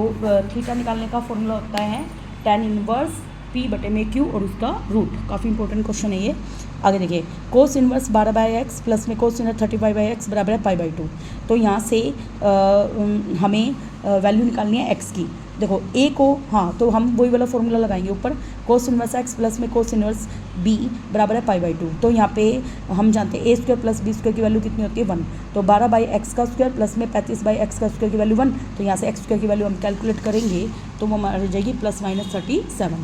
A: थीटा निकालने का फॉर्मूला होता है tan इनवर्स p/q और उसका रूट। काफ़ी इंपॉर्टेंट क्वेश्चन है ये। आगे देखिए कोस इनवर्स 12/x प्लस में कोस इनवर्स 35/x बराबर है π/2, तो यहाँ से हमें वैल्यू निकालनी है x की। देखो a को हाँ तो हम वही वाला फॉर्मूला लगाएंगे ऊपर, कोस इनवर्स x प्लस में कोस इनवर्स b बराबर है π/2, तो यहाँ पे हम जानते हैं a² + b² की वैल्यू कितनी होती है 1, तो 12/x² प्लस में 35/x² की वैल्यू 1, तो यहाँ से x² की वैल्यू हम कैलकुलेट करेंगे तो वो हमारी जाएगी ±37।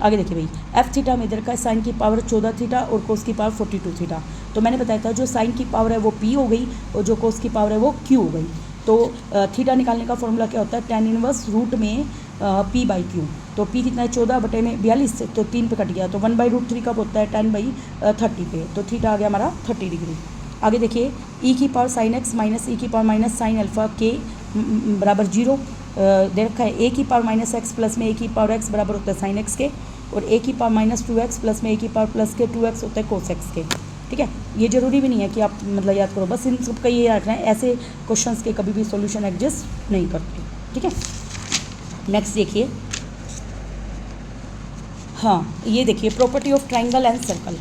A: आगे देखिए भाई एफ थीटा में इधर का साइन की पावर 14 थीटा और कोस की पावर 42 थीटा, तो मैंने बताया था जो साइन की पावर है वो p हो गई और जो कोस की पावर है वो q हो गई। तो थीटा निकालने का फॉर्मूला क्या होता है tan इनवर्स रूट में p/q, तो p कितना है 14/42, तो 3 पे कट गया, तो 1/√3 कब होता है tan/30 पे, तो थीटा आ गया हमारा 30 डिग्री। आगे देखिए e की power sin x minus e की पावर माइनस साइन अल्फा के बराबर 0 दे रखा है। a की पावर -x प्लस में a की पावर x बराबर होता है साइन x के, और a की पावर -2x प्लस में a की पावर प्लस के 2x होता है कोस x के। ठीक है, ये ज़रूरी भी नहीं है कि आप मतलब याद करो, बस इन सब का ये रखना है, ऐसे क्वेश्चंस के कभी भी सॉल्यूशन एग्जिस्ट नहीं करते। ठीक है, नेक्स्ट देखिए, हाँ ये देखिए property of triangle and circle,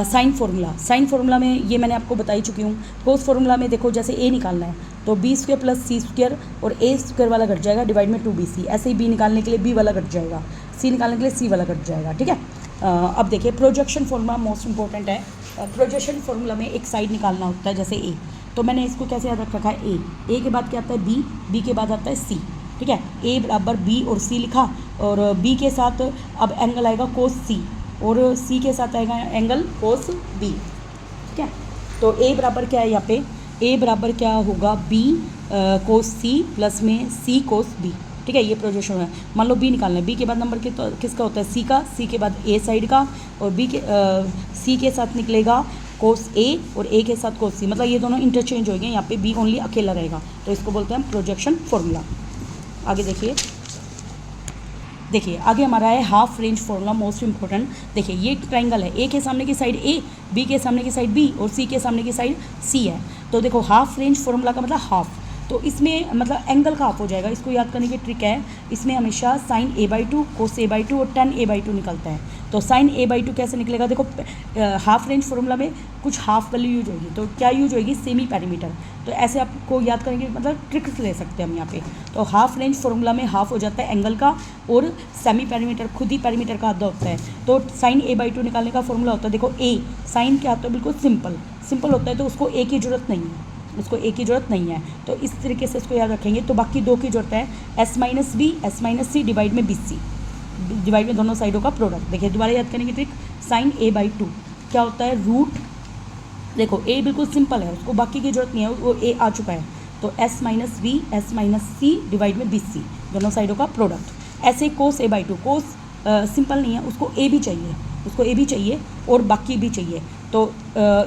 A: sine formula में ये मैंने आपको बताई चुकी हूँ। कोस फार्मूला में देखो जैसे a निकालना है तो b² + c² और a² वाला घट जाएगा डिवाइड में 2bc, ऐसे ही b निकालने के लिए b वाला घट जाएगा, c निकालने के लिए c वाला घट जाएगा। ठीक है, अब देखिए प्रोजेक्शन फार्मूला मोस्ट इंपॉर्टेंट है। प्रोजेक्शन फार्मूला में एक साइड निकालना होता है जैसे a, तो मैंने इसको कैसे याद रख रखा है a के बाद क्या आता है b, b के बाद आता है c। ठीक है, a बराबर b और c लिखा, और b के साथ अब एंगल आएगा कोस c और c के साथ आएगा एंगल कोस b। ठीक है, तो a बराबर क्या है यहाँ पे, a बराबर क्या होगा b कोस c प्लस में c कोस b। ठीक है, ये प्रोजेक्शन है। मान लो b निकालना है, b के बाद नंबर किसका होता है c का, c के बाद a साइड का, और b के c के साथ निकलेगा कोस a और a के साथ कोस c, मतलब ये दोनों इंटरचेंज हो गए, यहाँ पे b ओनली अकेला रहेगा, तो इसको बोलते हैं प्रोजेक्शन फार्मूला। आगे देखिए आगे हमारा है half range formula, most important. देखिए ये ट्राइंगल है, a के सामने की साइड a, b के सामने की साइड b और c के सामने की साइड c है, तो देखो हाफ रेंज फार्मूला का मतलब हाफ, तो इसमें मतलब एंगल का हाफ हो जाएगा। इसको याद करने की ट्रिक है, इसमें हमेशा साइन a/2 कोस a/2 और tan a/2 निकलता है, तो साइन a/2 कैसे निकलेगा, देखो हाफ रेंज फार्मूला में कुछ हाफ वैल्यू यूज होगी, तो क्या यूज होगी सेमी पैरामीटर, तो ऐसे आपको याद करेंगे, मतलब ट्रिक्स ले सकते हैं हम यहाँ पे। तो हाफ रेंज फार्मूला में हाफ हो जाता है एंगल का, और सेमी पैरामीटर खुद ही पैरामीटर का आधा होता है, तो साइन a/2 निकालने का फॉर्मूला होता है, देखो a साइन क्या होता है बिल्कुल सिंपल होता है, तो उसको a की जरूरत नहीं है, उसको a की जरूरत नहीं है, तो इस तरीके से इसको याद रखेंगे। तो बाकी दो की जरूरत है, s - b s - c divide में bc, डिवाइड में दोनों साइडों का प्रोडक्ट। देखिए दोबारा याद करने की ट्रिक, साइन a/2 क्या होता है रूट, देखो a बिल्कुल सिंपल है, उसको बाकी की जरूरत नहीं है, वो a आ चुका है, तो s - b s - c divide में bc, दोनों साइडों का प्रोडक्ट। ऐसे कोस a/2, कोस सिंपल नहीं है, उसको a भी चाहिए और बाकी भी चाहिए, तो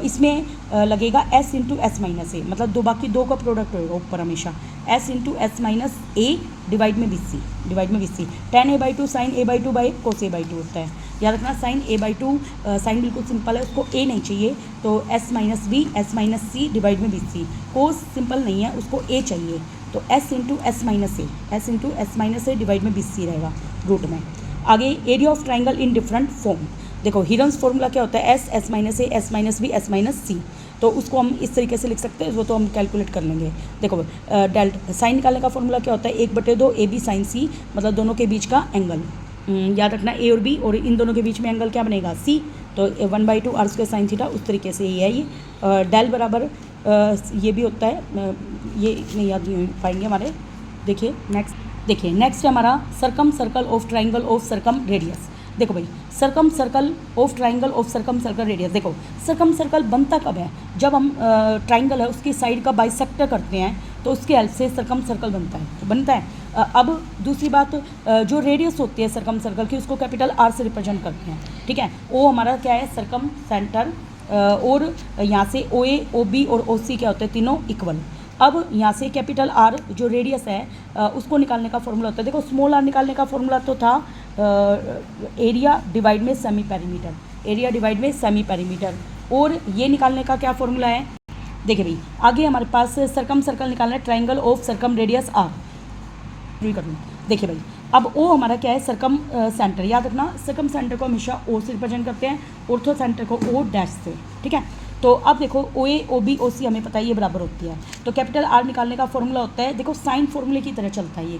A: इसमें लगेगा s × s - a, मतलब बाकी दो का प्रोडक्ट होगा ऊपर हमेशा, s × s - a डिवाइड में bc, tan a/2 sine a/2 by cos a/2 होता है। याद रखना साइन a/2 साइन बिल्कुल सिंपल है, उसको a नहीं चाहिए, तो s - b s - c divide में bc, कोस सिंपल नहीं है, उसको a चाहिए, तो s × s - a डिवाइड में bc रहेगा रूट में। आगे area of triangle in different form, देखो हिरन्स फॉर्मूला क्या होता है, s - a s - b s - c, तो उसको हम इस तरीके से लिख सकते हैं, वो तो हम कैलकुलेट कर लेंगे। देखो डेल्टा साइन निकालने का फॉर्मूला क्या होता है, 1/2 AB sin C, मतलब दोनों के बीच का एंगल। याद रखना ए और बी, और इन दोनों के बीच में एंगल क्या बनेगा, C। तो 1/2 r² sin थीटा, उस तरीके से ये है ये। डेल बराबर ये भी होता है, ये नहीं याद नहीं पाएंगे हमारे। देखिए नेक्स्ट है हमारा circum circle of triangle of circum radius. देखो भाई, circum circle of triangle of circum circle radius. देखो सर्कम सर्कल बनता कब है, जब हम ट्राइंगल है उसकी साइड का बाइसेक्टर करते हैं, तो उसके हेल्प से सर्कम सर्कल बनता है। अब दूसरी बात, जो रेडियस होती है सर्कम सर्कल की, उसको कैपिटल R से रिप्रेजेंट करते हैं, ठीक है। ओ हमारा क्या है, सर्कम सेंटर, और यहाँ से OA OB और OC क्या होते हैं, तीनों इक्वल। अब यहाँ से कैपिटल R जो रेडियस है उसको निकालने का फॉर्मूला होता है। देखो स्मॉल r निकालने का फॉर्मूला तो था एरिया डिवाइड में सेमी पेरीमीटर, एरिया डिवाइड में सेमी पेरीमीटर। और ये निकालने का क्या फॉर्मूला है, देखिए भाई आगे हमारे पास सर्कम सर्कल निकालना है, triangle of circum radius R। देखिए भाई, अब O हमारा क्या है, सर्कम सेंटर। याद रखना सर्कम सेंटर को हमेशा O से रिप्रेजेंट करते हैं, ऑर्थो सेंटर को O डैश से, ठीक है। तो अब देखो OA OB OC हमें पता है ये बराबर होती है, तो कैपिटल R निकालने का फॉर्मूला होता है, देखो साइन फॉर्मूले की तरह चलता है ये।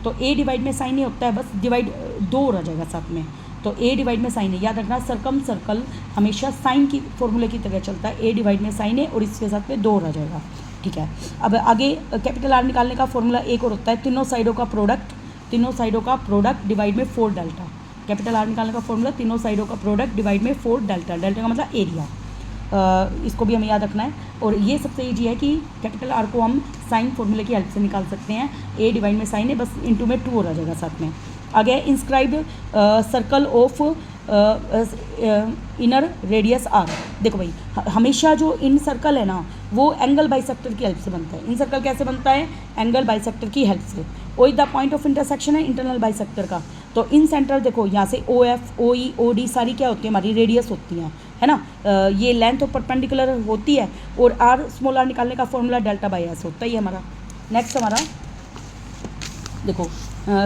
A: तो A डिवाइड में साइन ही होता है, बस डिवाइड 2 हो जाएगा साथ में, तो A डिवाइड में साइन है। याद रखना सर्कम सर्कल हमेशा साइन की फॉर्मूले की तरह चलता है, A डिवाइड में साइन है और इसके साथ में 2 हो जाएगा, ठीक है। अब आगे कैपिटल R निकालने का फॉर्मूला एक और होता है, तीनों साइडों का प्रोडक्ट डिवाइड में 4 डेल्टा। कैपिटल R निकालने का फॉर्मूला तीनों साइडों का प्रोडक्ट डिवाइड में 4 डेल्टा, डेल्टा का मतलब एरिया। इसको भी हमें याद रखना है। और ये सबसे ईजी है कि कैपिटल R को हम साइन फॉर्मूले की हेल्प से निकाल सकते हैं, A डिवाइड में साइन है, बस इंटू में 2 हो जाएगा साथ में। आगे inscribe circle of inner radius R। देखो भाई हमेशा जो इन सर्कल है ना, वो एंगल बाइसेक्टर की हेल्प से बनता है। इन सर्कल कैसे बनता है, एंगल बाइसेक्टर की हेल्प से। ओ द पॉइंट ऑफ इंटरसेक्शन है इंटरनल बाइसेक्टर का। तो इन सेंटर देखो यहाँ से OF OE OD सारी क्या होती है, हमारी रेडियस होती हैं, है ना। ये लेंथ और परपेंडिकुलर होती है, और R स्मॉल r निकालने का फॉर्मूला डेल्टा बाई S होता है ये हमारा। नेक्स्ट हमारा देखो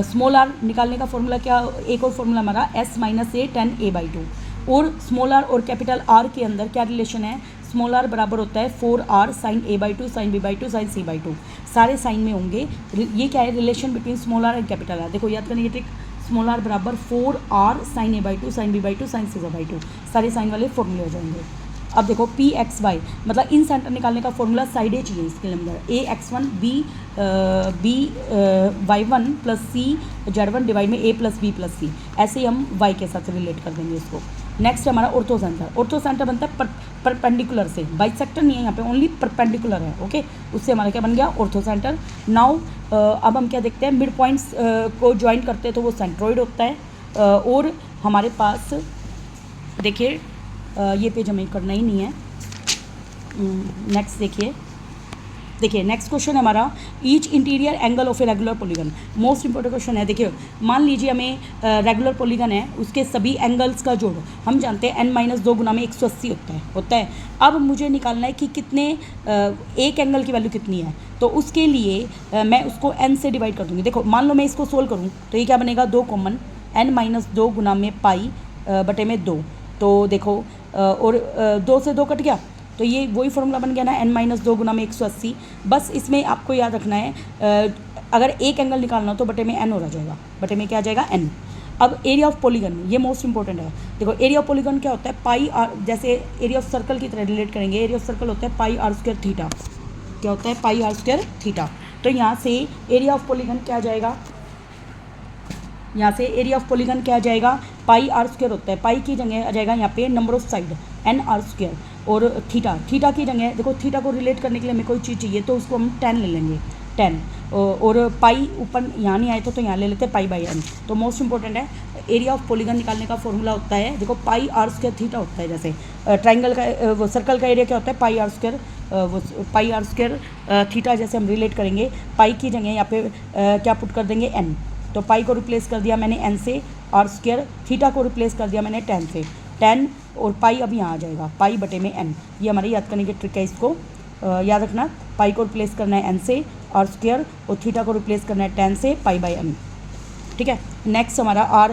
A: स्मॉल r निकालने का फॉर्मूला क्या, एक और फॉर्मूला हमारा S - A tan A/2। और स्मॉल r और कैपिटल R के अंदर क्या रिलेशन है, स्मॉल r बराबर होता है 4R sin A/2 sin B/2 sin C/2, सारे साइन में होंगे। ये क्या है, relation between small r and capital R। देखो याद करने की ट्रिक, स्मॉल r बराबर 4R sin A/2 sin B/2 sin C/2, सारे साइन वाले फॉर्मूले हो जाएंगे। अब देखो PXY मतलब इन सेंटर निकालने का फॉर्मूला साइडें चाहिए इसके अंदर, AX1 BY1 plus CZ1 divide में A plus B plus C, ऐसे ही हम Y के साथ रिलेट कर देंगे इसको। नेक्स्ट हमारा ऑर्थो सेंटर बनता है परपेंडिकुलर से, बाइसेक्टर नहीं है यहाँ पे, ओनली परपेंडिकुलर है, ओके। उससे हमारा क्या बन गया, ऑर्थो सेंटर। नाउ अब हम क्या देखते हैं, मिड पॉइंट्स को ज्वाइन करते हैं तो वो सेंट्रोइड होता है। और हमारे पास देखिए ये पेज हमें करना ही नहीं है। नेक्स्ट देखिए नेक्स्ट क्वेश्चन है हमारा, each interior angle of a regular polygon. Most important question है। देखिए मान लीजिए हमें रेगुलर पॉलीगन है, उसके सभी एंगल्स का जोड़ हम जानते हैं n-2 गुना में 180 होता है। अब मुझे निकालना है कि कितने एक एंगल की वैल्यू कितनी है, तो उसके लिए मैं उसको n से डिवाइड कर दूँगी। देखो मान लो मैं इसको सोल्व करूँ तो ये क्या बनेगा, 2 कॉमन, n-2 गुना में पाई बटे में 2। तो देखो और 2 से 2 कट गया, तो ये वही फॉर्मूला बन गया ना, n-2 गुना में 180। बस इसमें आपको याद रखना है अगर एक एंगल निकालना हो तो बटे में n हो जाएगा, बटे में क्या आ जाएगा n। अब एरिया ऑफ पॉलीगन, ये मोस्ट इंपॉर्टेंट है। देखो एरिया ऑफ पॉलीगन क्या होता है, पाई r, जैसे एरिया ऑफ सर्कल की तरह रिलेट करेंगे। एरिया ऑफ सर्कल होता है पाई r² थीटा। क्या होता है, पाई r² थीटा। तो यहाँ से एरिया ऑफ पॉलीगन क्या आ जाएगा, यहाँ से एरिया ऑफ पॉलीगन क्या आ जाएगा, पाई r² होता है, पाई की जगह आ जाएगा यहाँ पे number of side n r², और थीटा की जगह देखो, थीटा को रिलेट करने के लिए हमें कोई चीज़ चाहिए तो उसको हम 10 ले लेंगे, 10। और पाई ऊपर यहाँ नहीं आए तो यहाँ ले लेते हैं पाई बाई n। तो मोस्ट इंपॉर्टेंट है, एरिया ऑफ पॉलीगन निकालने का फॉर्मूला होता है, देखो पाई r² थीटा होता है। जैसे ट्राइंगल का वो सर्कल का एरिया क्या होता है, पाई r², वो पाई r² थीटा जैसे हम रिलेट करेंगे, पाई की जगह यहाँ पे क्या पुट कर देंगे, n। तो पाई को रिप्लेस कर दिया मैंने n से, r², थीटा को रिप्लेस कर दिया मैंने 10 से, 10 और पाई अब यहाँ आ जाएगा, पाई बटे में n। ये हमारी याद करने की ट्रिक है, इसको याद रखना। पाई को रिप्लेस करना है n से, r² और थीटा को रिप्लेस करना है 10 से, पाई बाई n, ठीक है। नेक्स्ट हमारा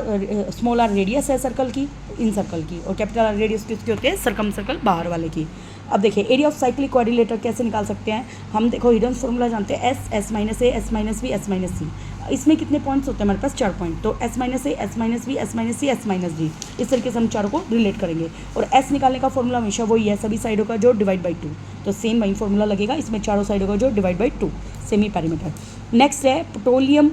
A: स्मॉल r रेडियस है सर्कल की, इन सर्कल की, और कैपिटल R रेडियस किसकी होती है, सर्कम सर्कल बाहर वाले की। अब देखिए एरिया ऑफ साइक्लिक क्वाड्रिलेटर कैसे निकाल सकते हैं हम, देखो हिडन फॉर्मूला जानते हैं S, S minus A, S minus B, S minus C. इसमें कितने पॉइंट्स होते हैं हमारे पास? 4 पॉइंट। तो S minus A, S minus B, S minus C, S minus D, इस तरीके से हम चारों को रिलेट करेंगे। और एस निकालने का फॉर्मूला हमेशा वही है, सभी साइडों का जो डिवाइड बाई 2, तो सेम वही फॉर्मूला लगेगा इसमें, चारों साइडों का जो divide by 2, semi parameter. Next है पेट्रोलियम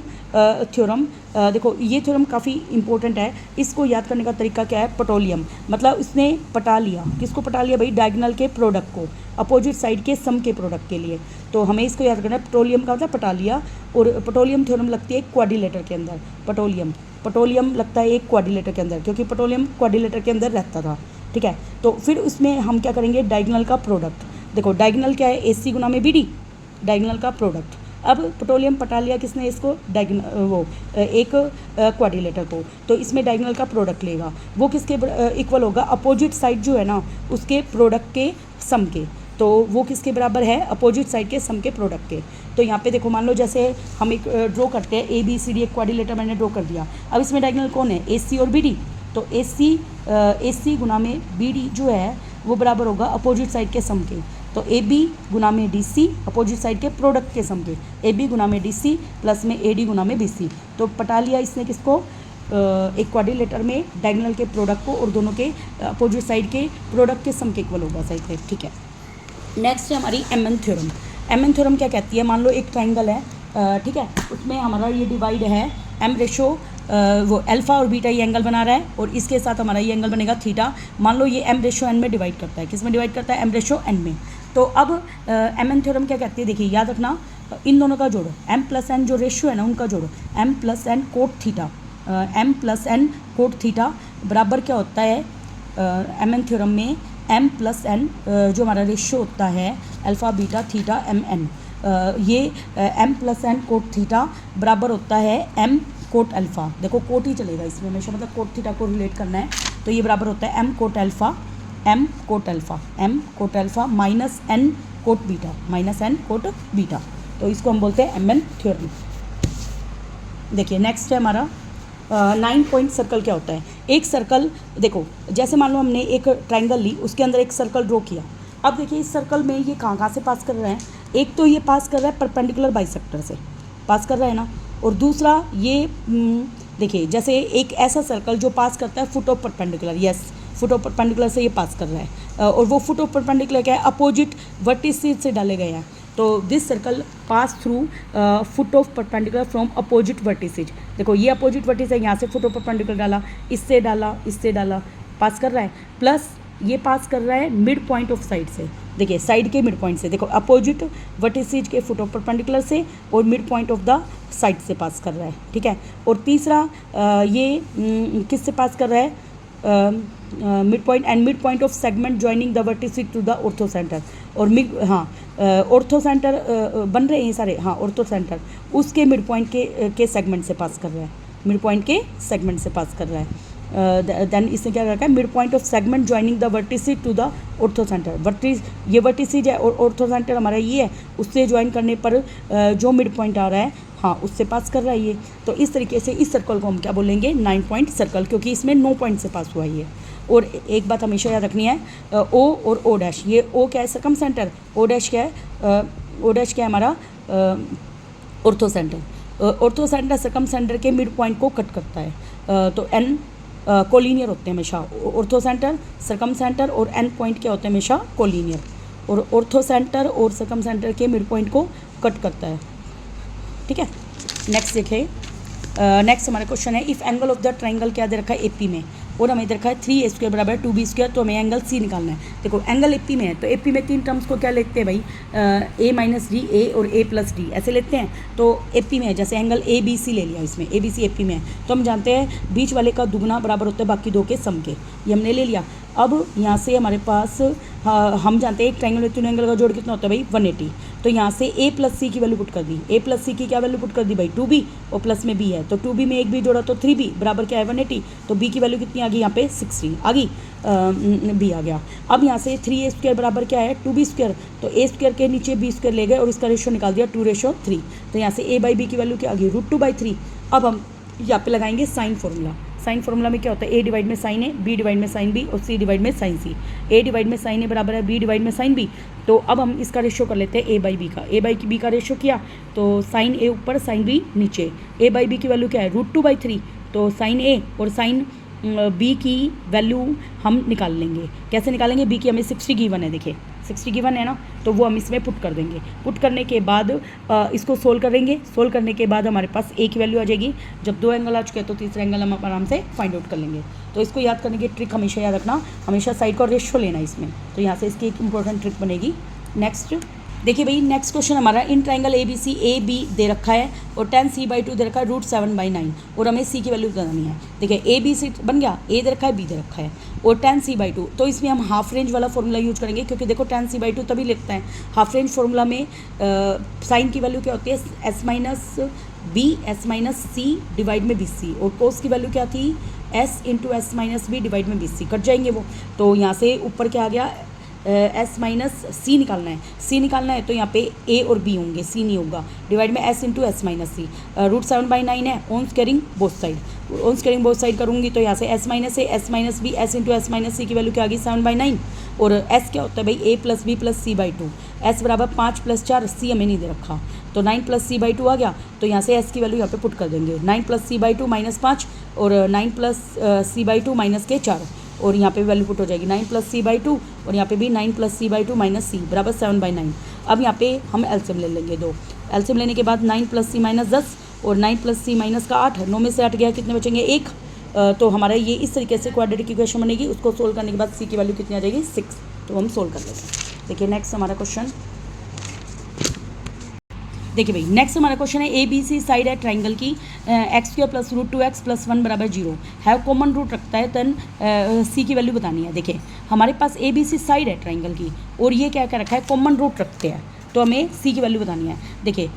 A: थ्योरम। देखो ये थ्योरम काफ़ी इंपॉर्टेंट है, इसको याद करने का तरीका क्या है? पेट्रोलियम मतलब उसने पटा लिया, किसको पटा लिया भाई? डायगोनल के प्रोडक्ट को अपोजिट साइड के सम के प्रोडक्ट के लिए। तो हमें इसको याद करना है, पेट्रोलियम का मतलब पटा लिया। और पेट्रोलियम थ्योरम लगती है क्वाड्रिलेटर के अंदर, पेट्रोलियम लगता है एक क्वाड्रिलेटर के अंदर, क्योंकि पेट्रोलियम क्वाड्रिलेटर के अंदर रहता था, ठीक है। तो फिर उसमें हम क्या करेंगे? डायगोनल का प्रोडक्ट। देखो डायगोनल क्या है? ए सी गुना में बी डी, डायगोनल का प्रोडक्ट। अब पेट्रोलियम पटा लिया किसने? इसको डायगोनल, वो एक क्वाड्रिलेटर को, तो इसमें डायगोनल का प्रोडक्ट लेगा, वो किसके इक्वल होगा? अपोजिट साइड जो है ना उसके प्रोडक्ट के सम के। तो वो किसके बराबर है? अपोजिट साइड के सम के प्रोडक्ट के। तो यहाँ पे देखो मान लो जैसे हम एक ड्रॉ करते हैं, ए बी सी डी एक क्वाड्रिलेटर मैंने ड्रॉ कर दिया। अब इसमें डायगोनल कौन है? ए सी और बी डी। तो ए सी गुना में बी डी जो है वो बराबर होगा अपोजिट साइड के सम के। तो ए बी गुना में डी सी अपोजिट साइड के प्रोडक्ट के सम के, ए बी गुना में डी सी प्लस में ए डी गुना में बी सी। तो पटा लिया इसने किसको? एक क्वाड्रिलेटर में डायगोनल के प्रोडक्ट को, और दोनों के अपोजिट साइड के प्रोडक्ट के सम के इक्वल होगा साइड पे, ठीक है। नेक्स्ट है हमारी M N theorem. M N theorem क्या कहती है? मान लो एक ट्राइंगल है, ठीक है, उसमें हमारा ये डिवाइड है एम रेशो, वो अल्फ़ा और बीटा ये एंगल बना रहा है, और इसके साथ हमारा ये एंगल बनेगा थीटा। मान लो ये एम रेशो एन में डिवाइड करता है, किस में डिवाइड करता है? एम रेशो एन में। तो अब एम एन थ्योरम क्या कहती है? देखिए याद रखना, इन दोनों का जोड़ो, एम प्लस एन जो रेशियो है ना उनका जोड़ो, M plus N cot theta, M plus N cot theta बराबर क्या होता है एम एन थ्योरम में? एम प्लस एन जो हमारा रेशियो होता है alpha beta theta M N, ये M plus N cot theta बराबर होता है एम कोट अल्फ़ा। देखो कोट ही चलेगा इसमें हमेशा, मतलब कोट थीटा को रिलेट करना है। तो ये बराबर होता है M cot alpha, m cot alpha, m cot alpha minus n cot beta, minus n cot beta. तो इसको हम बोलते हैं एम एन थ्योरम। देखिए नेक्स्ट है हमारा 9 पॉइंट सर्कल क्या होता है? एक सर्कल, देखो जैसे मान लो हमने एक ट्राइंगल ली, उसके अंदर एक सर्कल ड्रॉ किया। अब देखिए इस सर्कल में ये कहाँ से पास कर रहा है? एक तो ये पास कर रहा है परपेंडिकुलर बाइसेक्टर से पास कर रहा है ना, और दूसरा ये देखिए जैसे एक ऐसा सर्कल जो पास करता है foot of perpendicular, yes foot of perpendicular से ये पास कर रहा है, और वो फुट ऑफ परपेंडिकुलर क्या है? अपोजिट वर्टिसेज से डाले गए हैं। तो this circle pass through foot of perpendicular from opposite vertices. देखो ये अपोजिट वर्टिस है, यहाँ से फुट ऑफ परपेंडिकुलर डाला, इससे डाला, पास कर रहा है, प्लस ये पास कर रहा है मिड पॉइंट ऑफ साइड से। देखिए साइड के मिड पॉइंट से, देखो अपोजिट वर्टिसेज के फुट ऑफ परपेंडिकुलर से और mid point of the side से पास कर रहा है, ठीक है। और तीसरा ये किस से पास कर रहा है? Mid point and mid point of segment joining the vertices to the orthocentre. और ऑर्थो सेंटर बन रहे हैं सारे, हाँ ऑर्थो सेंटर उसके मिड पॉइंट के सेगमेंट से पास कर रहा है, मिड पॉइंट के सेगमेंट से पास कर रहा है। देन इसने क्या रखा है? Mid point of segment joining the vertices to the orthocentre. ये वर्टिसेज है और ऑर्थो सेंटर हमारा ये है, उससे ज्वाइन करने पर जो मिड पॉइंट आ रहा है, हाँ उससे पास कर रहा है ये। तो इस तरीके से इस सर्कल को हम क्या बोलेंगे? 9 पॉइंट सर्कल, क्योंकि इसमें 9 पॉइंट से पास हुआ है ये। और एक बात हमेशा याद रखनी है, ओ और ओ डैश, ये ओ क्या है? सर्कम सेंटर, ओ डैश क्या है? ओ डैश क्या है हमारा? Ortho centre. Ortho centre circum centre के मिड पॉइंट को कट करता है। तो एन कोलिनियर होते हैं हमेशा, ऑर्थो सेंटर सर्कम सेंटर और एन पॉइंट क्या होते हैं? हमेशा कोलिनियर। और ऑर्थो सेंटर और सर्कम सेंटर के मिड पॉइंट को कट करता है, ठीक है। नेक्स्ट देखिए, नेक्स्ट हमारा क्वेश्चन है if angle of the triangle क्या दे रखा है? AP में, और हमें दे रखा है 3a² बराबर 2b², तो हमें एंगल C निकालना है। देखो एंगल AP में है, तो AP में 3 टर्म्स को क्या लेते हैं भाई? a माइनस डी, a और a प्लस डी ऐसे लेते हैं। तो AP में है, जैसे एंगल ABC ले लिया, इसमें ABC AP में है, तो हम जानते हैं बीच वाले का दुगना बराबर होता है बाकी दो के सम के, ये हमने ले लिया। अब यहाँ से हमारे पास हम जानते हैं एक ट्राइंगल में तीनों एंगल का जोड़ कितना होता है भाई? 180। तो यहाँ से a प्लस सी की वैल्यू पुट कर दी, a प्लस सी की क्या वैल्यू पुट कर दी भाई? 2b, और प्लस में b है, तो 2b में एक b जोड़ा तो 3b बराबर क्या है? 180। तो b की वैल्यू कितनी आ गई यहाँ पे? 60 आ गई, b आ गया। अब यहाँ से 3a² बराबर क्या है? 2b², तो a² के नीचे b² ले गए और इसका रेशो निकाल दिया 2:3। तो यहाँ से a/b की वैल्यू क्या आ गई? √2/3। अब हम यहाँ पे लगाएंगे साइन फॉर्मूला। साइन फॉर्मूला में क्या होता है, ए डिवाइड में साइन ए, बी डिवाइड में साइन बी और सी डिवाइड में साइन सी। ए डिवाइड में साइन ए बराबर है बी डिवाइड में साइन बी। तो अब हम इसका रेशियो कर लेते हैं ए बाई बी का। ए बाई बी का रेशियो किया तो साइन ए ऊपर साइन बी नीचे। ए बाई बी की वैल्यू क्या है, √2/3। तो साइन ए और साइन बी की वैल्यू हम निकाल लेंगे। कैसे निकालेंगे, बी की हमें 60 गिवन है, देखिए 60 गिवन है ना, तो वो हम इसमें पुट कर देंगे। पुट करने के बाद इसको सोल्व करेंगे। सोल्व करने के बाद हमारे पास ए की वैल्यू आ जाएगी। जब 2 एंगल आ चुके हैं तो तीसरा एंगल हम आराम से फाइंड आउट कर लेंगे। तो इसको याद करने की ट्रिक हमेशा याद रखना, हमेशा साइड का रेशियो लेना इसमें। तो यहाँ से इसकी एक इंपॉर्टेंट ट्रिक बनेगी। नेक्स्ट देखिए भाई, नेक्स्ट क्वेश्चन हमारा in triangle A B C, A B दे रखा है और tan c/2 दे रखा है √7/9 और हमें c की वैल्यू बतानी है। देखिए ए बी सी बन गया, ए दे रखा है बी दे रखा है और tan c/2, तो इसमें हम हाफ रेंज वाला फॉर्मूला यूज करेंगे, क्योंकि देखो tan c/2 तभी लिखते हैं हाफ रेंज फॉर्मूला में। साइन की वैल्यू क्या होती है, s - c डिवाइड में bc, और कोस की वैल्यू क्या थी, s × s - b डिवाइड में bc। कट जाएंगे वो, तो यहाँ से ऊपर क्या आ गया, s - c निकालना है। c निकालना है तो यहाँ पे a और b होंगे, c नहीं होगा, डिवाइड में s × s - c। √7/9 है, on squaring both side, on squaring both side करूँगी तो यहाँ से s - a, s - b, s × s - c की वैल्यू क्या आ गई 7/9। और s क्या होता है भाई, a + b + c/2। s बराबर 5 + 4, c हमें नहीं दे रखा, तो 9 + c/2 आ गया। तो यहाँ से s की वैल्यू यहाँ पे पुट कर देंगे, 9 + c/2 - 5 और 9 + c/2 - 4, और यहाँ पे वैल्यू पुट हो जाएगी 9 + c/2 और यहाँ पे भी 9 + c/2 - c बराबर 7/9। अब यहाँ पे हम एलसीएम ले लेंगे 2। एलसीएम लेने के बाद 9 + c - 10 और 9 + c - 8, 9 में से 8 गया, कितने बचेंगे 1। तो हमारा ये इस तरीके से क्वाड्रेटिक इक्वेशन बनेगी। उसको सोल्व करने के बाद c की वैल्यू कितनी आ जाएगी, 6। तो हम सोल्व कर लेते हैं। देखिए नेक्स्ट हमारा क्वेश्चन, देखिए भाई नेक्स्ट हमारा क्वेश्चन है ए बी सी साइड है ट्राइंगल की, x² + √2x + 1 = 0 have common root रखता है, तन c की वैल्यू बतानी है। देखिए हमारे पास ए बी सी साइड है ट्राइंगल की और ये क्या क्या रखा है, कॉमन रूट रखते हैं, तो हमें c की वैल्यू बतानी है। देखिए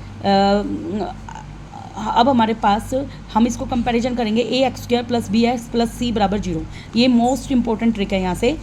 A: अब हमारे पास हम इसको कंपैरिजन करेंगे, ax² + bx + c = 0। ये मोस्ट इंपॉर्टेंट ट्रिक है यहाँ से,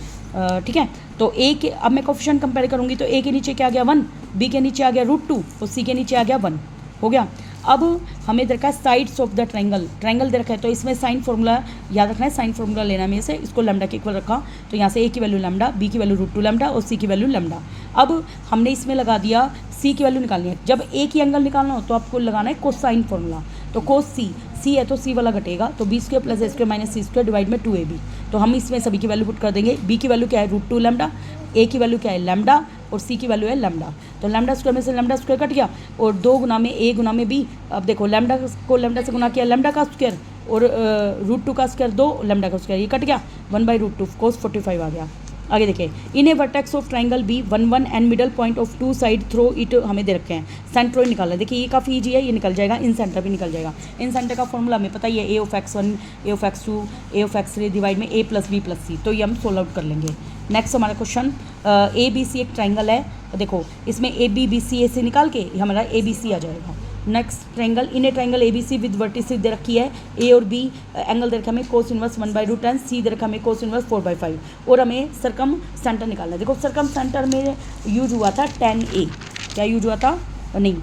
A: ठीक है। तो a के, अब मैं कोफिशिएंट कंपेयर करूँगी तो a के नीचे क्या आ गया 1, b के नीचे आ गया √2 और c के नीचे आ गया 1, हो गया। अब हमें दे रखा है sides of the triangle, triangle दे रखा है, तो इसमें साइन फॉर्मूला याद रखना है, साइन फॉर्मूला लेना है में से, इसको लैम्डा के इक्वल रखा, तो यहाँ से a की वैल्यू लैम्डा, b की वैल्यू √2 लैम्डा और c की वैल्यू लैम्डा। अब हमने इसमें लगा दिया c की वैल्यू निकालनी है। जब a की एंगल निकालना हो तो आपको लगाना है कोसाइन फॉर्मूला, तो कोस c है तो c वाला घटेगा, तो b² + a² - c² डिवाइड में 2ab। तो हम इसमें सभी की वैल्यू पुट कर देंगे। b की वैल्यू क्या है √2 लैम्डा, a की वैल्यू क्या है लैम्डा और c की वैल्यू है लैम्डा। तो लैम्डा स्क्वायर में से लैम्डा स्क्वायर कट गया और 2 गुना में a गुना में b। अब देखो लैम्डा को लैम्डा से गुना किया, लैम्डा का स्क्वायर और √2 का स्क्वायर 2, लैम्डा का स्क्वायर ये कट गया, 1/√2 cos 45 आ गया। आगे देखिए, in a vertex of triangle B 1 1 and middle point of 2 side through it हमें दे रखे हैं, सेंट्रोइड निकालना है। देखिए ये काफ़ी ईजी है, ये निकल जाएगा, इन सेंटर भी निकल जाएगा। इन सेंटर का फॉर्मूला हमें पता ही है, a(x1) a(x2) a(x3) डिवाइड में a + b + c, तो ये हम सोल्व आउट कर लेंगे। नेक्स्ट हमारा क्वेश्चन, ए बी सी एक ट्राइंगल है, देखो इसमें ए बी बी सी ए से निकाल के हमारा ए बी सी आ जाएगा। Next triangle, in a triangle A B C with vertices दे रखी है, ए और बी एंगल दे रखा हमें cos इनवर्स 1/√10, सी दे रखा हमें cos इनवर्स 4/5 और हमें सरकम सेंटर निकालना है। देखो सरकम सेंटर में यूज हुआ था tan a, क्या यूज हुआ था, नहीं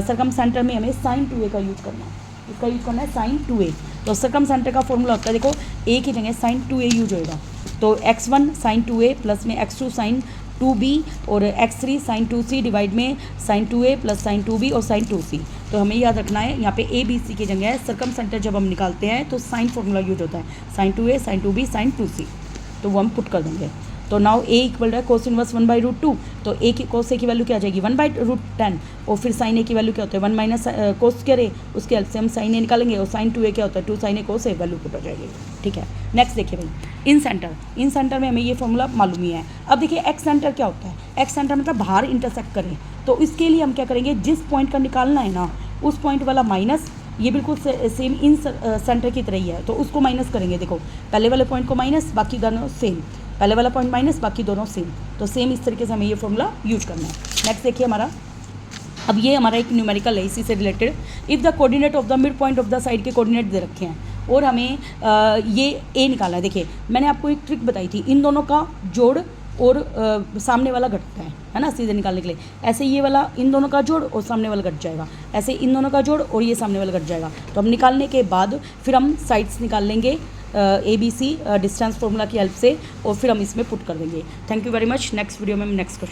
A: सरकम सेंटर में हमें sin 2a का यूज करना है, इसका यूज करना है sin 2a। तो सरकम सेंटर का फॉर्मूला होता है, देखो a की जगह sin 2a यूज होएगा, तो x1 sin 2a प्लस में x2 sin 2b और x3 sin 2c डिवाइड में sin 2a plus sin 2b और sin 2c। तो हमें याद रखना है यहाँ पे a b c की जगह सरकम सेंटर जब हम निकालते हैं तो साइन फॉर्मूला यूज होता है, sin 2a sin 2b sin 2c, तो वो हम पुट कर देंगे। तो नाउ a इक्वल है cos इनवर्स 1/√2, तो a की cos a की वैल्यू क्या आ जाएगी 1/√10 और फिर sin a की वैल्यू क्या होता है 1 माइनस cos स्क्वायर a, उसके हेल्प से हम sin a निकालेंगे और sin 2a क्या होता है 2 sin a cos a, value put हो जाएगी। ठीक है, नेक्स्ट देखिए भाई, इन सेंटर में हमें ये फॉर्मूला मालूम ही है। अब देखिए एक्स सेंटर क्या होता है, एक्स सेंटर मतलब बाहर इंटरसेक्ट करें, तो इसके लिए हम क्या करेंगे, जिस पॉइंट का निकालना है ना उस पॉइंट वाला माइनस, ये बिल्कुल सेम इन सेंटर की तरह ही है, तो उसको माइनस करेंगे। देखो पहले वाले पॉइंट को माइनस, बाकी दोनों सेम, पहले वाला पॉइंट माइनस, बाकी दोनों सेम, तो सेम इस तरीके से हमें ये फॉर्मूला यूज करना है। नेक्स्ट देखिए हमारा, अब ये हमारा एक न्यूमेरिकल है इसी से related. If the coordinate of the mid point of the side के कोऑर्डिनेट दे रखे हैं और हमें ये ए निकालना है। देखिए मैंने आपको एक ट्रिक बताई थी, इन दोनों का जोड़ और सामने वाला घटता है ना सीधे निकालने के लिए, ऐसे ये वाला इन दोनों का जोड़ और सामने वाला घट जाएगा, ऐसे इन दोनों का जोड़ और ये सामने वाला घट जाएगा। तो हम निकालने के बाद फिर हम साइड्स निकाल लेंगे, ABC डिस्टेंस फॉर्मूला की हेल्प से, और फिर हम इसमें पुट कर देंगे। Thank you very much. Next video में हम नेक्स्ट क्वेश्चन